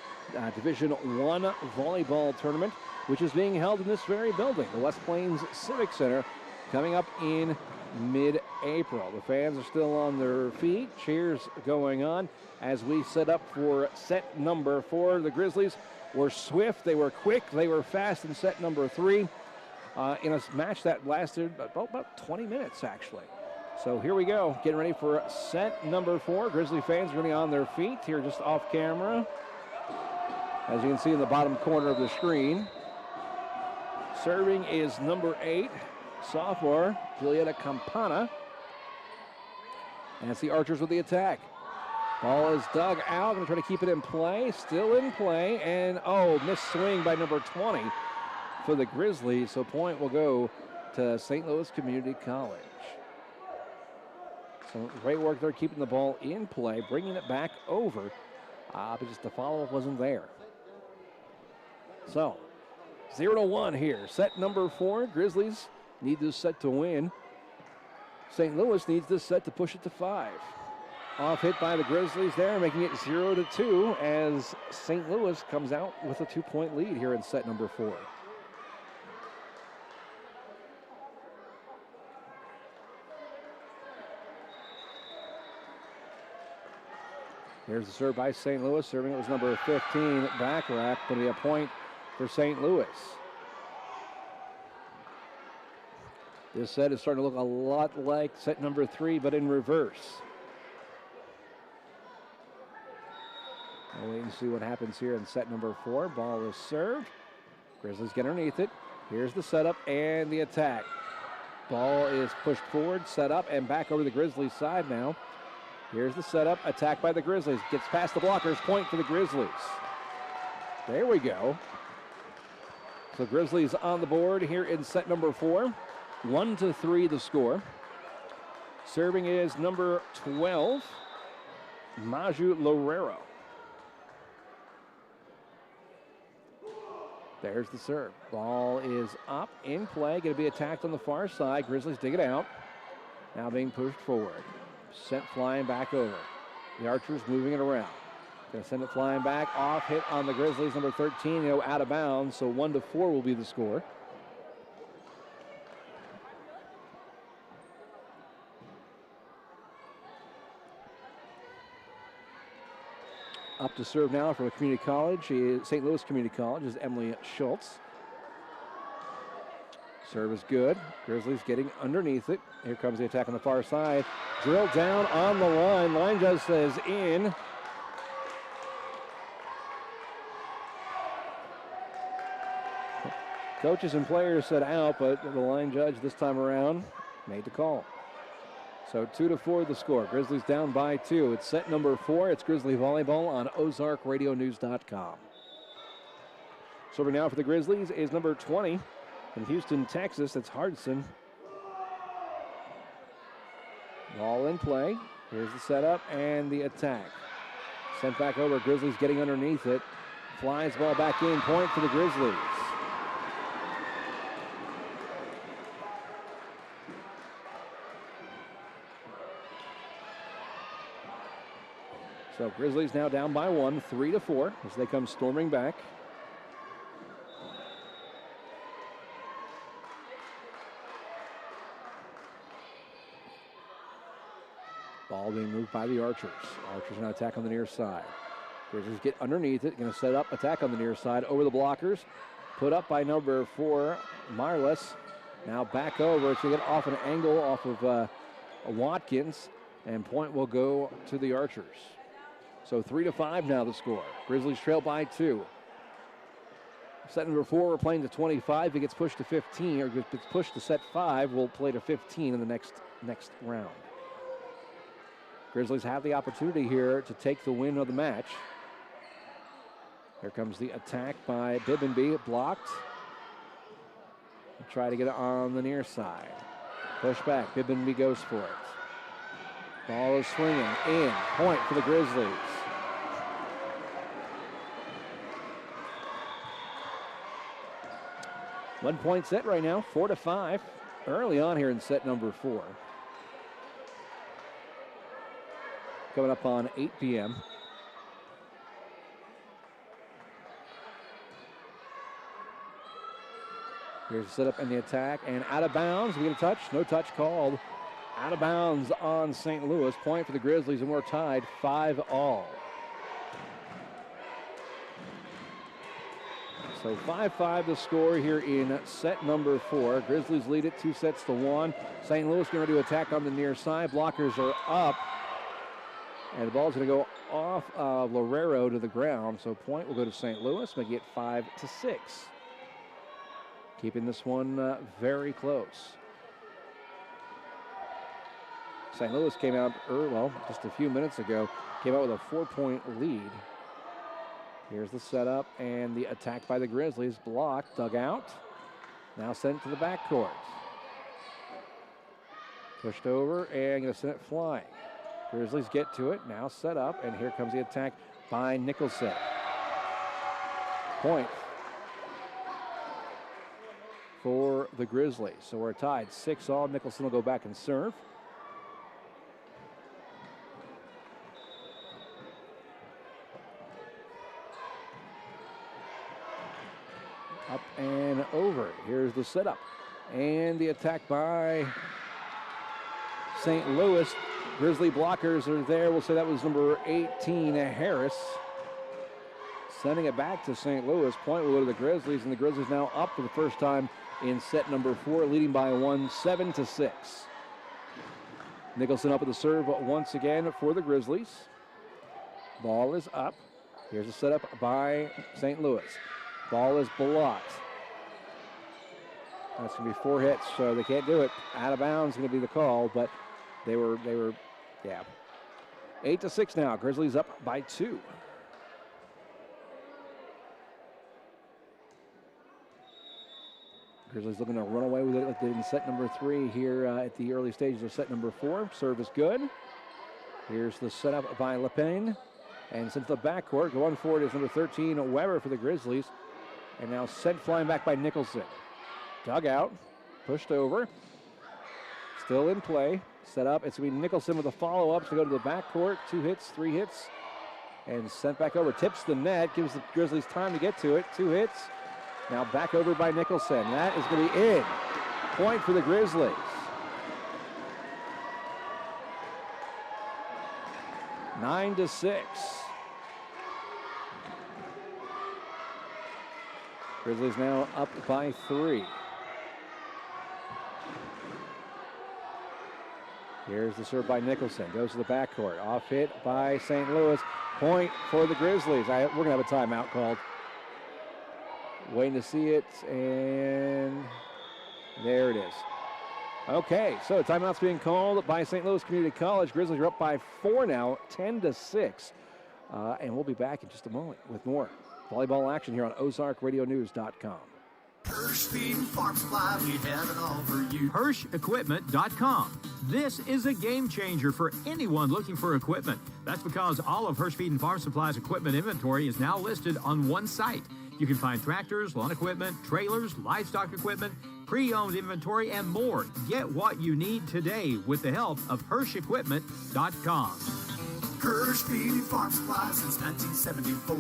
Division I volleyball tournament, which is being held in this very building, the West Plains Civic Center, coming up in mid-April. The fans are still on their feet, cheers going on as we set up for set number 4. The Grizzlies were swift, they were quick, they were fast in set number 3 in a match that lasted about 20 minutes actually. So here we go, getting ready for set number 4. Grizzly fans running on their feet here just off camera, as you can see in the bottom corner of the screen. Serving is number 8. Sophomore Julieta Campana. And it's the Archers with the attack. Ball is dug out. Going to try to keep it in play. Still in play. And, missed swing by number 20 for the Grizzlies. So point will go to St. Louis Community College. So great work there keeping the ball in play, bringing it back over. But just the follow-up wasn't there. So 0-1 here. Set number 4. Grizzlies need this set to win. St. Louis needs this set to push it to 5. Off hit by the Grizzlies there, making it 0-2 as St. Louis comes out with a 2-point lead here in set number 4. Here's the serve by St. Louis. Serving it was number 15, Bacharach, but a point for St. Louis. This set is starting to look a lot like set number 3, but in reverse. We'll wait and see what happens here in set number 4. Ball is served. Grizzlies get underneath it. Here's the setup and the attack. Ball is pushed forward, set up, and back over the Grizzlies side now. Here's the setup, attack by the Grizzlies. Gets past the blockers, point for the Grizzlies. There we go. So Grizzlies on the board here in set number 4. 1-3 the score. Serving is number 12, Maju Lorero. There's the serve. Ball is up in play. Going to be attacked on the far side. Grizzlies dig it out. Now being pushed forward. Sent flying back over. The Archers moving it around. Going to send it flying back. Off hit on the Grizzlies. Number 13, out of bounds. So 1-4 will be the score. Up to serve now from a community college. St. Louis Community College is Emily Schultz. Serve is good. Grizzlies getting underneath it. Here comes the attack on the far side. Drilled down on the line. Line judge says in. Coaches and players said out, but the line judge this time around made the call. So 2-4 the score. Grizzlies down by 2. It's set number 4. It's Grizzly Volleyball on OzarkRadioNews.com. Serving now for the Grizzlies is number 20 from Houston, Texas. It's Hardson. Ball in play. Here's the setup and the attack. Sent back over. Grizzlies getting underneath it. Flies ball back in. Point for the Grizzlies. So Grizzlies now down by 1, 3-4 as they come storming back. Ball being moved by the Archers. Archers now attack on the near side. Grizzlies get underneath it. Going to set up, attack on the near side over the blockers. Put up by number 4, Marlis. Now back over to get off an angle off of Watkins. And point will go to the Archers. So 3-5 now the score. Grizzlies trail by 2. Set number 4, we're playing to 25. If it gets pushed to 15, or gets pushed to set 5, we'll play to 15 in the next round. Grizzlies have the opportunity here to take the win of the match. Here comes the attack by Bibbenby, blocked. We'll try to get it on the near side. Push back, Bibbenby goes for it. Ball is swinging in. Point for the Grizzlies. One point set right now, 4-5. Early on here in set number 4. Coming up on 8 p.m. Here's the setup and the attack, and out of bounds. We get a touch, no touch called. Out of bounds on St. Louis. Point for the Grizzlies, and we're tied 5-all. So 5-5 the score here in set number 4. Grizzlies lead it 2-1. St. Louis going to do attack on the near side. Blockers are up. And the ball's going to go off of Lorero to the ground. So point will go to St. Louis, making it 5-6. Keeping this one very close. St. Louis came out just a few minutes ago, came out with a 4-point lead. Here's the setup and the attack by the Grizzlies. Blocked, dug out. Now sent to the backcourt. Pushed over and going to send it flying. Grizzlies get to it, now set up, and here comes the attack by Nicholson. Point for the Grizzlies. So we're tied 6-all. Nicholson will go back and serve. Up and over. Here's the setup. And the attack by St. Louis. Grizzly blockers are there. We'll say that was number 18, Harris. Sending it back to St. Louis. Point will go to the Grizzlies, and the Grizzlies now up for the first time in set number 4, leading by 1, 7-6. Nicholson up at the serve once again for the Grizzlies. Ball is up. Here's a setup by St. Louis. Ball is blocked. That's going to be 4 hits, so they can't do it. Out of bounds is going to be the call, but they were, 8-6 now. Grizzlies up by 2. Grizzlies looking to run away with it like they did in set number 3 here at the early stages of set number 4. Serve is good. Here's the setup by LePain. And sent to the backcourt. Going forward is number 13, Weber for the Grizzlies. And now sent flying back by Nicholson. Dug out. Pushed over. Still in play. Set up. It's going to be Nicholson with a follow-up to go to the backcourt. 2 hits, 3 hits. And sent back over. Tips the net. Gives the Grizzlies time to get to it. 2 hits. Now back over by Nicholson. That is going to be in. Point for the Grizzlies. 9-6. Grizzlies now up by 3. Here's the serve by Nicholson. Goes to the backcourt. Off hit by St. Louis. Point for the Grizzlies. We're going to have a timeout called. Waiting to see it, and there it is. Okay, so timeout's being called by St. Louis Community College. Grizzlies are up by 4 now, 10-6. And we'll be back in just a moment with more volleyball action here on OzarkRadioNews.com. Hirsch Feed and Farm Supply, we have it all for you. HirschEquipment.com. This is a game changer for anyone looking for equipment. That's because all of Hirsch Feed and Farm Supply's equipment inventory is now listed on one site. You can find tractors, lawn equipment, trailers, livestock equipment, pre-owned inventory, and more. Get what you need today with the help of HirschEquipment.com. Hirsch Feed and Farm Supply since 1974.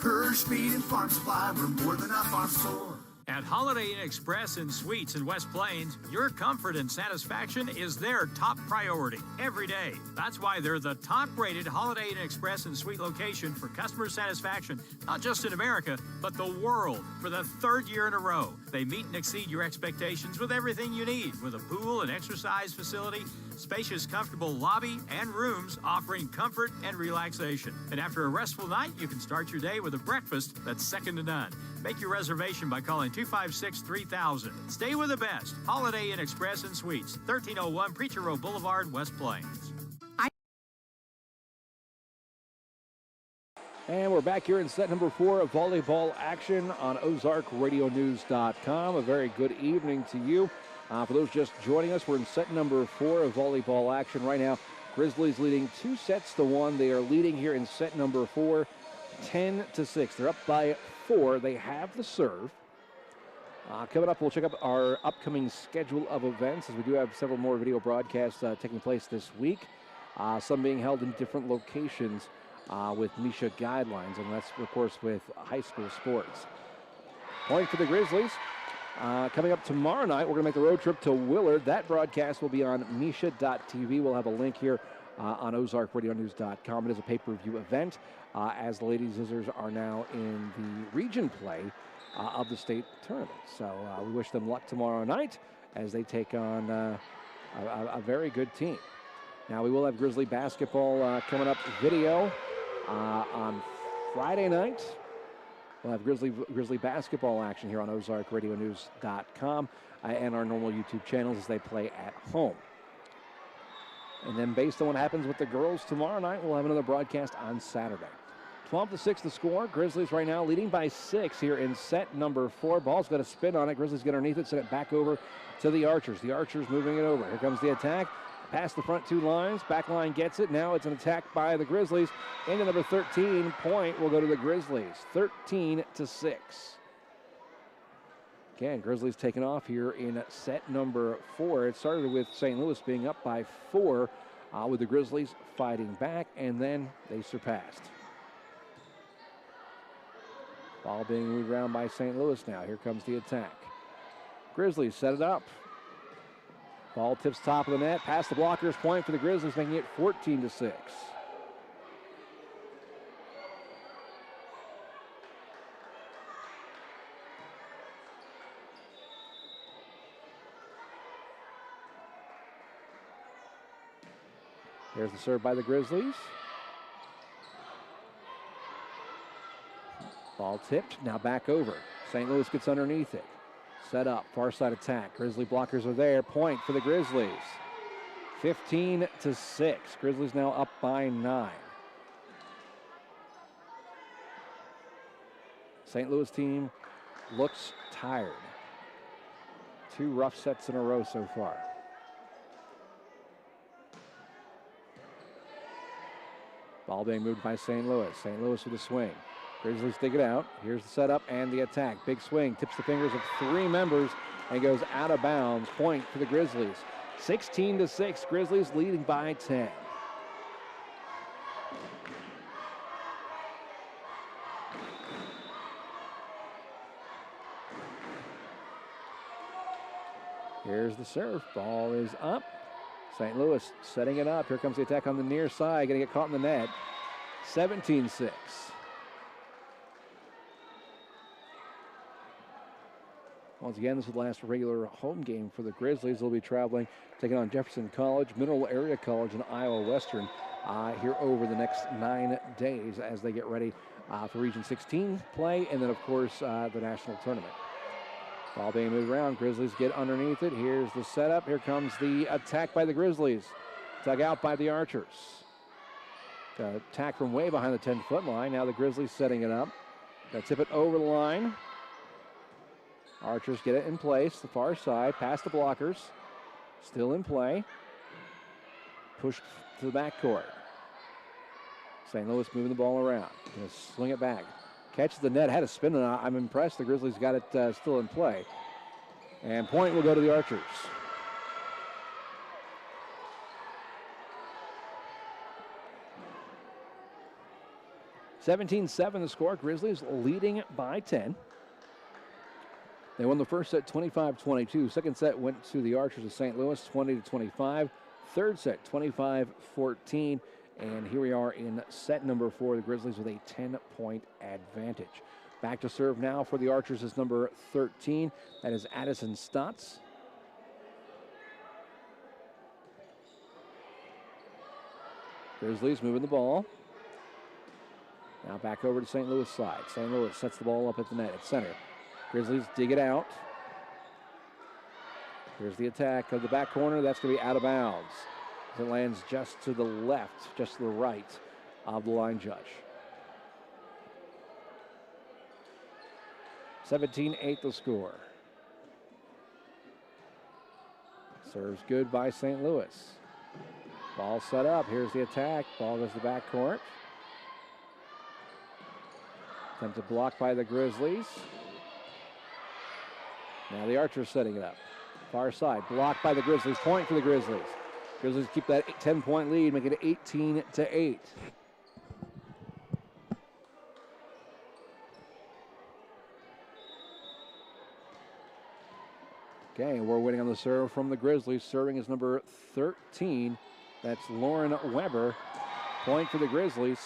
Hirsch Feed and Farm Supply, we're more than a farm store. At Holiday Inn Express and Suites in West Plains, your comfort and satisfaction is their top priority every day. That's why they're the top-rated Holiday Inn Express and Suite location for customer satisfaction, not just in America, but the world, for the third year in a row. They meet and exceed your expectations with everything you need, with a pool and exercise facility, spacious, comfortable lobby, and rooms offering comfort and relaxation. And after a restful night, you can start your day with a breakfast that's second to none. Make your reservation by calling 256-3000. Stay with the best. Holiday Inn Express and Suites, 1301 Preacher Row Boulevard, West Plains. And we're back here in set number 4 of volleyball action on OzarkRadioNews.com. A very good evening to you. For those just joining us, we're in set number 4 of volleyball action right now. Grizzlies leading 2-1. They are leading here in set number 4, 10-6. They're up by 4. They have the serve. Coming up, we'll check out our upcoming schedule of events, as we do have several more video broadcasts taking place this week. Some being held in different locations with Misha guidelines, and that's, of course, with high school sports. Point for the Grizzlies. Coming up tomorrow night, we're going to make the road trip to Willard. That broadcast will be on Misha.tv. We'll have a link here on OzarkRadioNews.com. It is a pay-per-view event, as the Lady Scissors are now in the region play of the state tournament. So we wish them luck tomorrow night as they take on a very good team. Now, we will have Grizzly basketball coming up video on Friday night. We'll have Grizzly basketball action here on OzarkRadioNews.com and our normal YouTube channels as they play at home. And then based on what happens with the girls tomorrow night, we'll have another broadcast on Saturday. 12-6 the score. Grizzlies right now leading by 6 here in set number 4. Ball's got a spin on it. Grizzlies get underneath it, send it back over to the Archers. The Archers moving it over. Here comes the attack. Past the front 2 lines. Back line gets it. Now it's an attack by the Grizzlies. Into number 13. Point will go to the Grizzlies. 13-6. Again, Grizzlies taking off here in set number 4. It started with St. Louis being up by 4 with the Grizzlies fighting back, and then they surpassed. Ball being moved around by St. Louis now. Here comes the attack. Grizzlies set it up. Ball tips top of the net, past the blockers, point for the Grizzlies, making it 14-6. There's the serve by the Grizzlies. Ball tipped, now back over. St. Louis gets underneath it. Set up, far side attack. Grizzly blockers are there. Point for the Grizzlies. 15-6. Grizzlies now up by 9. St. Louis team looks tired. 2 rough sets in a row so far. Ball being moved by St. Louis. St. Louis with a swing. Grizzlies dig it out. Here's the setup and the attack. Big swing, tips the fingers of 3 members and goes out of bounds. Point for the Grizzlies. 16-6, Grizzlies leading by 10. Here's the serve. Ball is up. St. Louis setting it up. Here comes the attack on the near side. Going to get caught in the net. 17-6. Once again, this is the last regular home game for the Grizzlies. They'll be traveling, taking on Jefferson College, Mineral Area College, and Iowa Western here over the next 9 days as they get ready for Region 16 play, and then, of course, the national tournament. Ball being moved around. Grizzlies get underneath it. Here's the setup. Here comes the attack by the Grizzlies. Dug out by the Archers. Attack from way behind the 10-foot line. Now the Grizzlies setting it up. They tip it over the line. Archers get it in place. The far side. Past the blockers. Still in play. Pushed to the backcourt. St. Louis moving the ball around. Going to swing it back. Catches the net. Had a spin. And I'm impressed. The Grizzlies got it still in play. And point will go to the Archers. (17-7) the score. Grizzlies leading by 10. They won the first set 25-22. Second set went to the Archers of St. Louis 20-25. Third set 25-14. And here we are in set number 4. The Grizzlies with a 10-point advantage. Back to serve now for the Archers is number 13. That is Addison Stotts. Grizzlies moving the ball. Now back over to St. Louis side. St. Louis sets the ball up at the net at center. Grizzlies dig it out. Here's the attack of the back corner. That's going to be out of bounds. It lands just to the left, just to the right of the line judge. 17-8 the score. Serves good by St. Louis. Ball set up. Here's the attack. Ball goes to the back court. Attempted block by the Grizzlies. Now the Archers setting it up. Far side. Blocked by the Grizzlies. Point for the Grizzlies. Grizzlies keep that 10-point lead, make it 18-8. Okay, we're waiting on the serve from the Grizzlies. Serving is number 13. That's Lauren Weber. Point for the Grizzlies.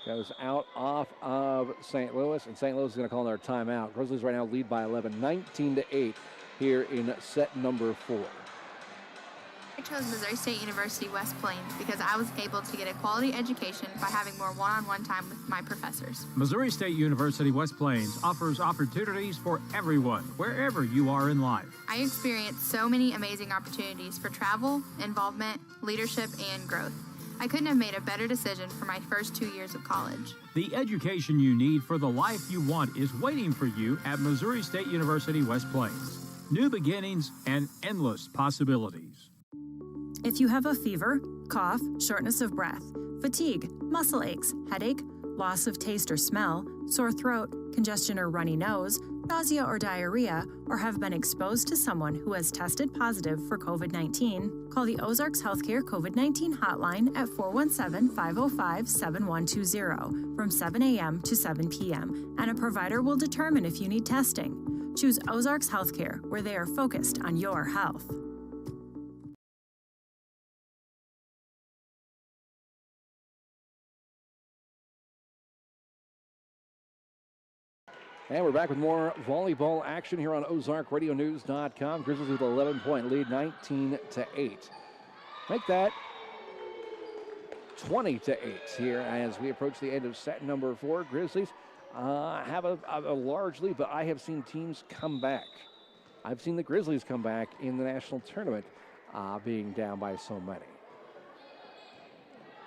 Goes out off of St. Louis, and St. Louis is going to call another timeout. Grizzlies right now lead by 11, 19-8 here in set number 4. I chose Missouri State University West Plains because I was able to get a quality education by having more one-on-one time with my professors. Missouri State University West Plains offers opportunities for everyone, wherever you are in life. I experienced so many amazing opportunities for travel, involvement, leadership, and growth. I couldn't have made a better decision for my first 2 years of college. The education you need for the life you want is waiting for you at Missouri State University West Plains. New beginnings and endless possibilities. If you have a fever, cough, shortness of breath, fatigue, muscle aches, headache, loss of taste or smell, sore throat, congestion or runny nose, nausea or diarrhea, or have been exposed to someone who has tested positive for COVID-19, call the Ozarks Healthcare COVID-19 hotline at 417-505-7120 from 7 a.m. to 7 p.m., and a provider will determine if you need testing. Choose Ozarks Healthcare, where they are focused on your health. And we're back with more volleyball action here on OzarkRadioNews.com. Grizzlies with an 11-point lead, 19-8. Make that 20-8 here as we approach the end of set number 4. Grizzlies have a large lead, but I have seen teams come back. I've seen the Grizzlies come back in the national tournament being down by so many.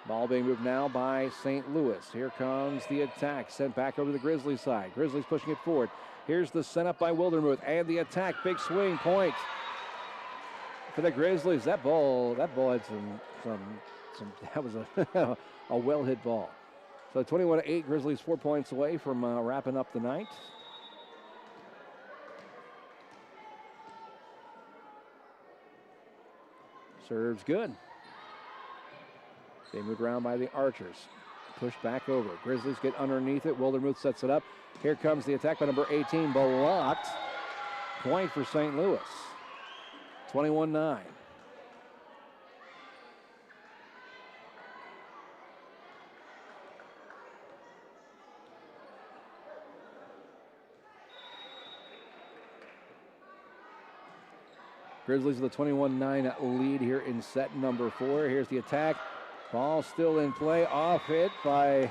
Ball being moved now by St. Louis. Here comes the attack. Sent back over to the Grizzlies side. Grizzlies pushing it forward. Here's the send up by Wildermuth. And the attack. Big swing. Point for the Grizzlies. That ball had some that was a well hit ball. So 21-8. Grizzlies 4 points away from wrapping up the night. Serves good. They moved around by the Archers. Pushed back over. Grizzlies get underneath it. Wildermuth sets it up. Here comes the attack by number 18. Blocked. Point for St. Louis. 21-9. Grizzlies with a 21-9 lead here in set number 4. Here's the attack. Ball still in play. Off hit by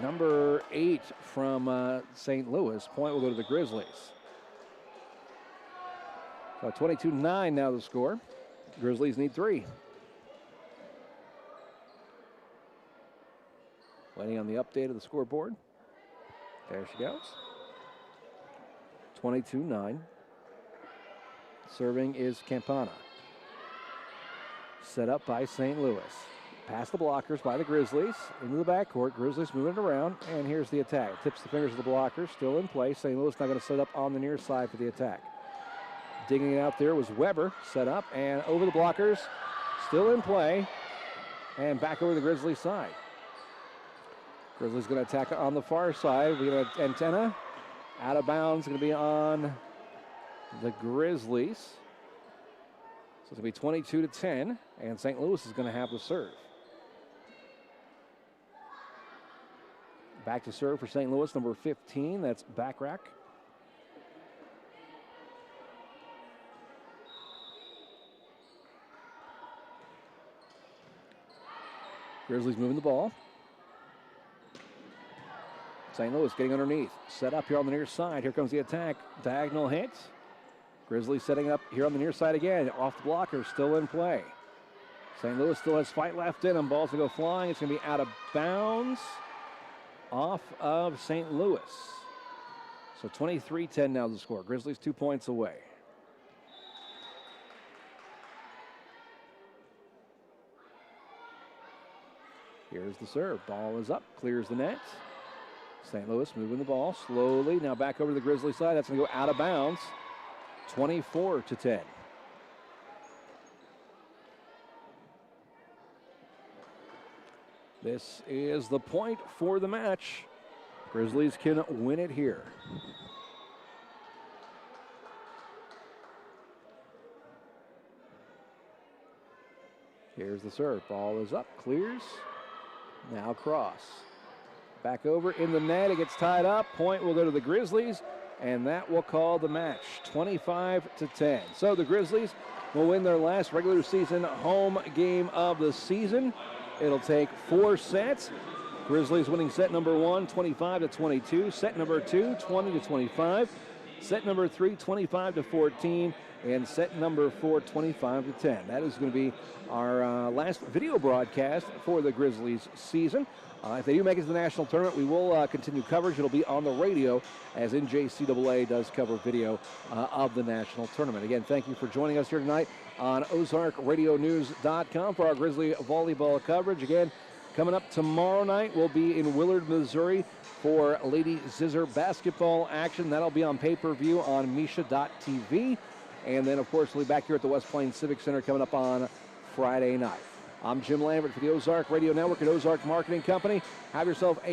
number 8 from St. Louis. Point will go to the Grizzlies. So 22-9 now the score. Grizzlies need 3. Waiting on the update of the scoreboard. There she goes. 22-9. Serving is Campana. Set up by St. Louis. Past the blockers by the Grizzlies. Into the backcourt. Grizzlies moving it around. And here's the attack. Tips the fingers of the blockers. Still in play. St. Louis now going to set up on the near side for the attack. Digging it out there was Weber. Set up and over the blockers. Still in play. And back over the Grizzlies side. Grizzlies going to attack on the far side. We got an antenna. Out of bounds. Going to be on the Grizzlies. So it's going to be 22-10. And St. Louis is going to have the serve. Back to serve for St. Louis, number 15. That's Backrack. Grizzlies moving the ball. St. Louis getting underneath. Set up here on the near side. Here comes the attack. Diagonal hit. Grizzlies setting up here on the near side again. Off the blocker, still in play. St. Louis still has fight left in them. Balls will go flying. It's going to be out of bounds. Off of St. Louis. So 23-10 now the score. Grizzlies 2 points away. Here's the serve. Ball is up. Clears the net. St. Louis moving the ball slowly. Now back over to the Grizzly side. That's going to go out of bounds. 24-10. This is the point for the match. Grizzlies can win it here. Here's the serve. Ball is up. Clears. Now cross. Back over in the net. It gets tied up. Point will go to the Grizzlies, and that will call the match 25-10. So the Grizzlies will win their last regular season home game of the season. It'll take 4 sets. Grizzlies winning set number 1, 25-22. Set number 2, 20-25. Set number 3, 25-14. And set number 4, 25-10. That is going to be our last video broadcast for the Grizzlies season. If they do make it to the national tournament, we will continue coverage. It'll be on the radio as NJCAA does cover video of the national tournament. Again, thank you for joining us here tonight on OzarkRadioNews.com for our Grizzly volleyball coverage. Again, coming up tomorrow night, we'll be in Willard, Missouri for Lady Scissor basketball action. That'll be on pay-per-view on Misha.tv. And then, of course, we'll be back here at the West Plains Civic Center coming up on Friday night. I'm Jim Lambert for the Ozark Radio Network and Ozark Marketing Company. Have yourself a